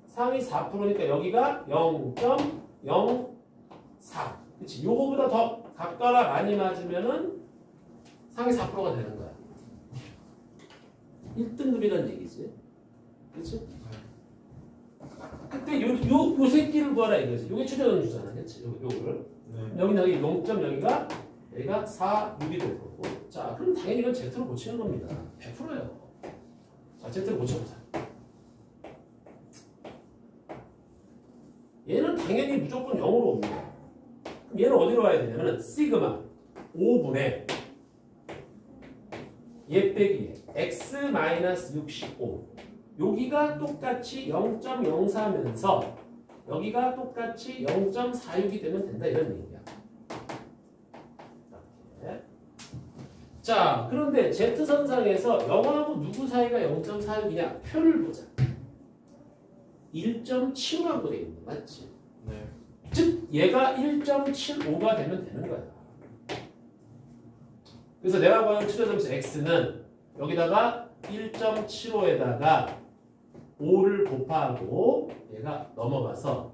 상위 4%니까 여기가 0.04. 그렇지? 요거보다 더 가까라 많이 맞으면은 상위 4%가 되는 거야. 1등급이란 얘기지. 그렇지? 그때 요 새끼를 구하라 이거지. 요게 최저 점수잖아. 그렇지? 요거를.
네.
여기 0.0이가 여기가 4, 6이 될 거고. 자, 그럼 당연히 이건 Z로 고치는 겁니다. 100%예요. 자, Z로 고쳐보자. 얘는 당연히 무조건 0으로 옵니다. 그럼 얘는 어디로 와야 되냐면 시그마 5분의 얘 빼기 x-65 여기가 똑같이 0.04면서 여기가 똑같이 0.46이 되면 된다 이런 얘기야. 이렇게. 자, 그런데 Z선상에서 0하고 누구 사이가 0.46이냐? 표를 보자. 1.75라고 돼 있는 거 맞지?
네.
즉 얘가 1.75가 되면 되는 거야. 그래서 내가 구하는 최저 점수 x는 여기다가 1.75에다가 5를 곱하고 얘가 넘어가서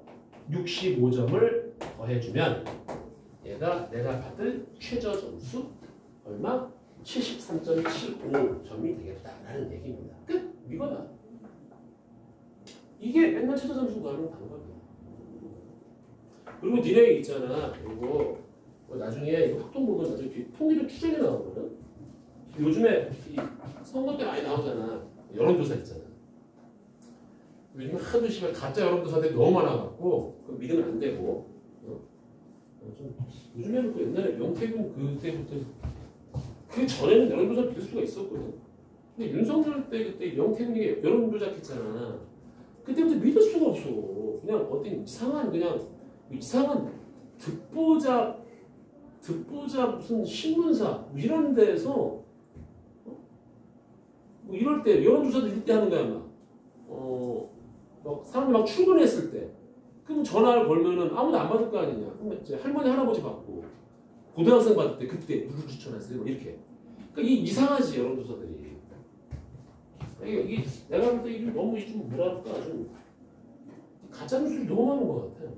65점을 더해주면 얘가 내가 받을 최저 점수 얼마? 73.75점이 되겠다라는 얘기입니다. 끝! 이거다. 이게 맨날 최저 점수 구하는 방법이야. 그리고 니네 있잖아. 이거 나중에 이거 학동 보면 나중에 통일의 추정이 나오거든. 요즘에 이 선거 때 많이 나오잖아. 여론조사 있잖아. 요즘 하도 씨발 가짜 여론조사들이 너무 많아갖고 그 믿으면 안 되고. 좀 요즘에는 그 옛날에 명태균 그때부터 그 전에는 여론조사 믿을 수가 있었거든. 근데 윤석열 때 그때 명태균이 여론조작했잖아. 그때부터 믿을 수가 없어. 그냥 어떤 이상한 듣보잡 무슨 신문사 뭐 이런 데서 뭐 이럴 때 여론조사도 이럴 때 하는 거야 막. 막 사람들 막 출근했을 때 그럼 전화를 걸면은 아무도 안 받을 거 아니냐. 그럼 이제 할머니 할아버지 받고 고등학생 받을 때 그때 누구 추천했어요 뭐 이렇게. 그러니까 이게 이상하지 여론조사들이. 이게 내가 볼 때 이게 너무 좀 뭐랄까 좀 가짜뉴스를 너무 많은 것 같아.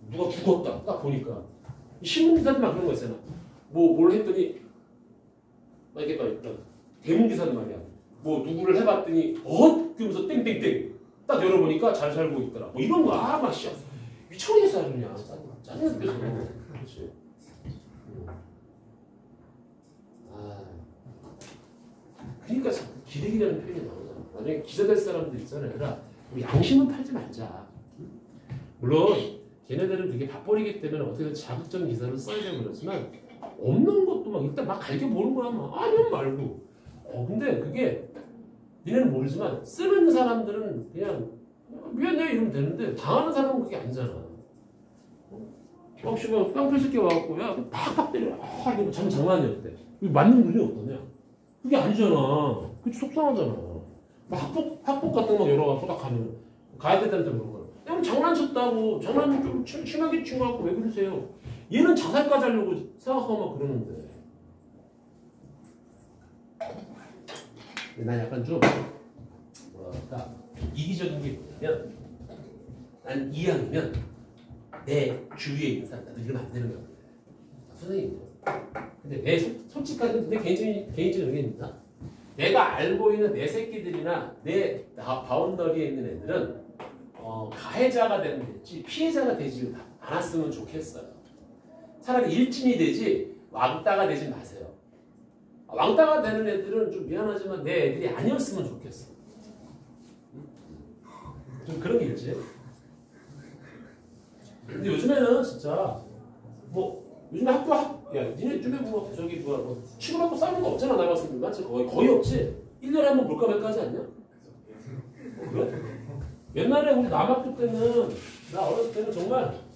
누가 죽었다 딱 보니까 신문기사들 막 그런 거 있잖아. 뭘 했더니 막 이렇게 막 대문기사들 말이야. 뭐 누구를 해봤더니 그러면서 땡땡땡 딱 열어보니까 잘 살고 있더라. 뭐 이런 거 막 씨 미쳐버리겠어 그냥 짜증나 죽겠어. 그렇지. 그러니까 자꾸 기레기라는 표현이 나오잖아. 나중에 기자 될 사람들 있잖아요. 그러니까 우리 양심은 팔지 말자. 물론 걔네들은 되게 밥벌이기 때문에 어떻게든 자극적인 기사를 써야 되고 그렇지만 없는 것도 막 일단 막 갈겨 보는 거야. 막 아니면 말고. 근데 그게 니네는 모르지만 쓰는 사람들은 그냥 미안해 이러면 되는데 당하는 사람은 그게 아니잖아. 혹시 뭐 깡패 새끼 와갖고 야 팍팍 때려. 이거 참 장난이었대. 이거 맞는 분이 어떠냐? 그게 아니잖아. 그게 속상하잖아. 막 학폭 같은 거 열어갖고 딱 가면 가야 되다는데 그런 거야. 그냥 장난쳤다고 장난 좀 심하게 친 거 갖고 왜 그러세요? 얘는 자살까지 하려고 생각하고 막 그러는데. 난 약간 좀 뭐랄까 이기적인 게 뭐냐면 난 이왕이면 내 주위에 있는 사람 나도 이러면 안 되는 거야. 선생님. 근데 내 솔직한 내 개인적인 의견입니다. 내가 알고 있는 내 새끼들이나 내 바운더리에 있는 애들은 가해자가 되는 됐지 피해자가 되지 않았으면 좋겠어요. 차라리 일진이 되지 왕따가 되지 마세요. 왕따가 되는 애들은 좀 미안하지만 내 애들이 아니었으면 좋겠어. 좀 그런 게 있지. 근데 요즘에는 진짜 뭐 요즘에 야 니네 요즘에 뭐 저기 뭐 치고받고 싸우는 거 없잖아. 나 봤을 때 맞지? 거의 없지. 1년에 한 번 볼까 말까 하지 않냐? 그래? 옛날에 우리 남학교 때는 나 어렸을 때는 정말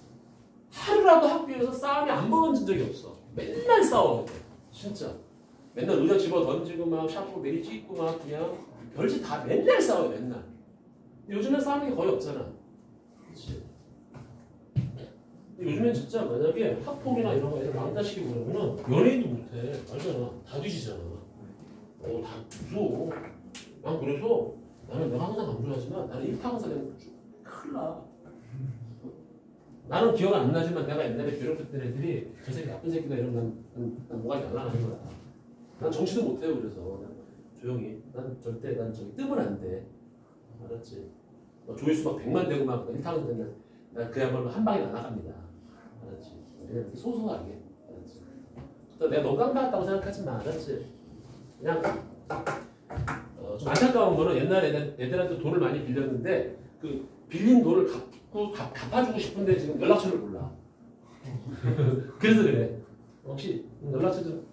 하루라도 학교에서 싸움이 안 벌어진 적이 없어. 맨날 싸워. 진짜. 맨날 의자 집어 던지고 막 샤프로 내리 찍고 막 그냥 별짓 다 맨날 싸워요. 맨날. 요즘엔 싸우는 게 거의 없잖아. 그렇지? 요즘엔 진짜 만약에 학폭이나 이런 거 애들 왕따시키고 그러면은 연예인도 못해. 알잖아. 다 뒤지잖아. 다 무서워. 난 그래서 내가 항상 강조하지만 나는 일타강사 되면 큰일 나. 나는 기억 안 나지만 내가 옛날에 괴롭혔던 애들이 저 새끼 나쁜 새끼다 이러면 난 뭐가 날라가는 거야. 난 정치도 못해요. 그래서 난 조용히. 난 절대 저기 뜨면 안 돼. 알았지? 조회수 막 100만 되고 막 일타강사 되면 난 그야말로 한 방에 나갑니다. 알았지? 그냥 소소하게. 알았지? 또 내가 너무 깡패같다고 생각하지 마. 알았지? 그냥 좀 안타까운 거는 옛날에 애들한테 돈을 많이 빌렸는데 그 빌린 돈을 갚아주고 싶은데 지금 연락처를 몰라. 그래서 그래. 혹시 연락처 좀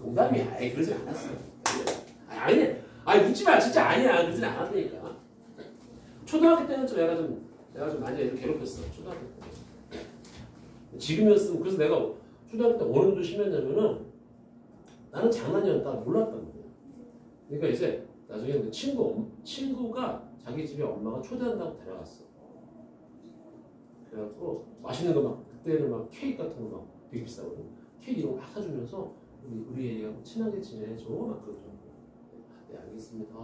농담이야. 아이 그러지 않았어. 아니 묻지 마. 진짜 아니야. 그러진 않았다니까. 초등학교 때는 내가 좀 많이 애들 괴롭혔어. 초등학교 때. 지금이었으면 그래서 내가 초등학교 때 어느 정도 심했냐면은 나는 장난이었다 몰랐단 말이야. 그러니까 이제 나중에 그 친구가 자기 집에 엄마가 초대한다고 데려갔어. 그래갖고 맛있는 거 막 그때는 막 케이크 같은 거 막 되게 비싸거든. 케이크 이런 거 막 사주면서 우리 애가 친하게 지내줘 막 그러더라고. 네 알겠습니다.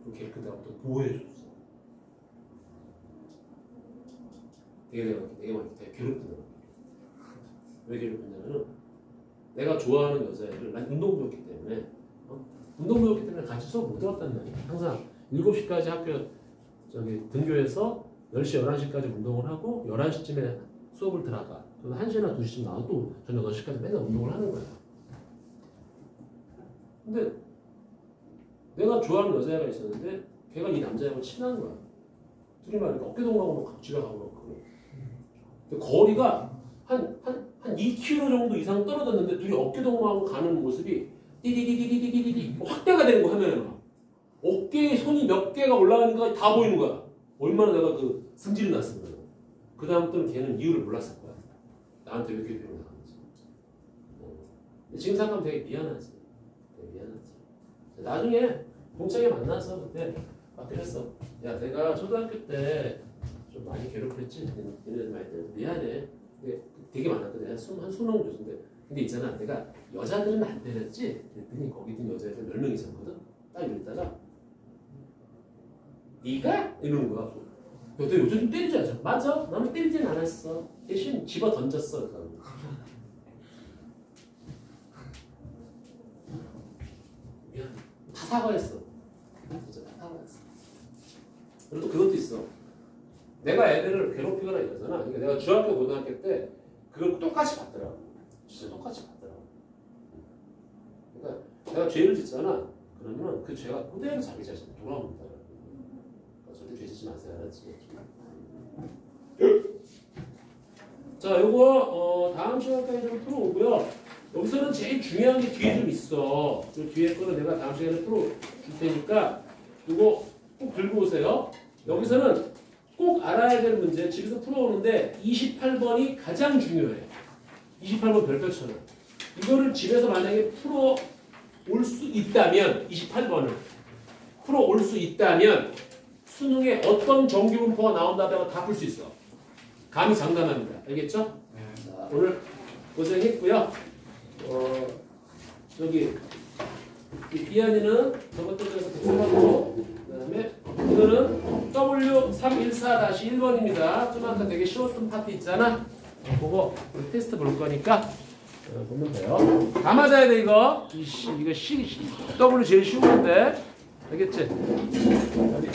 그렇게 내가 또 보호해줬어. 되게 괴롭히더라고. 왜 괴롭혔냐면은 내가 좋아하는 여자애를 난 운동부였기 때문에 운동부였기 때문에 같이 수업 못 들었단 말이야. 항상 7시까지 학교 등교해서 10시, 11시까지 운동을 하고 11시쯤에 수업을 들어가. 그래서 1시나 2시쯤 나와서 또 저녁 6시까지 맨날 운동을 하는 거야. 근데 내가 좋아하는 여자애가 있었는데 걔가 이 남자애하고 친한 거야. 둘이 막 이렇게 어깨동무하고 막 집에 가고 막 그래. 근데 거리가 한 2km 정도 이상 떨어졌는데 둘이 어깨동무하고 가는 모습이 띠디디디디디디디 확대가 되는 거 화면에 막. 어깨에 손이 몇 개가 올라가는 거 다 보이는 거야. 얼마나 내가 그 승질이 났으면. 그 다음부터는 걔는 이유를 몰랐을 거야. 나한테 왜 이렇게 표현 나가는지. 지금 생각하면 되게 미안하지. 되게 미안하지. 나중에 공창에 만나서 그때 막 그랬어. 야 내가 초등학교 때 좀 많이 괴롭혔지. 얘네들 많이 때문에 미안해. 되게 많았거든. 한 20명 교수인데. 근데 있잖아. 내가 여자들은 안 때렸지. 그랬더니 거기 있던 여자애들 몇 명 있었거든. 딱 이랬다가 네가? 이러는 거야. 너 요즘 좀 때리지 않았어? 맞아. 나는 때리진 않았어. 대신 집어 던졌어. 미안. 다 사과했어. 진짜 다 사과했어. 그리고 또 그것도 있어. 내가 애들을 괴롭히거나 이러잖아. 그러니까 내가 중학교, 고등학교 때 그걸 똑같이 받더라고. 진짜 똑같이 받더라고. 그러니까 내가 죄를 짓잖아. 그러면 그 죄가 그대로 자기 자신에 돌아옵니다. 그러니까 절대 죄 짓지 마세요. 알았지? 자, 요거 다음 시간까지 좀 풀어오고요. 여기서는 제일 중요한 게 뒤에 좀 있어. 그 뒤에 거는 내가 다음 시간에 풀어줄 테니까 이거 꼭 들고 오세요. 여기서는 꼭 알아야 될 문제 집에서 풀어오는데 28번이 가장 중요해. 28번 별표 쳐놔. 이거를 집에서 만약에 풀어올 수 있다면 28번을 풀어올 수 있다면 수능에 어떤 정규분포가 나온다고 다 풀 수 있어. 감히 장담합니다. 알겠죠? 자, 오늘 고생했고요. 저기 이한이는 저번 주에서 복습하고 그다음에 이거는 W314-1번입니다. 좀 아까 되게 쉬웠던 파트 있잖아. 그거 우리 테스트 볼 거니까 보면 돼요. 다 맞아야 돼 이거. 이거 W 제일 쉬운 건데. 알겠지? 어디?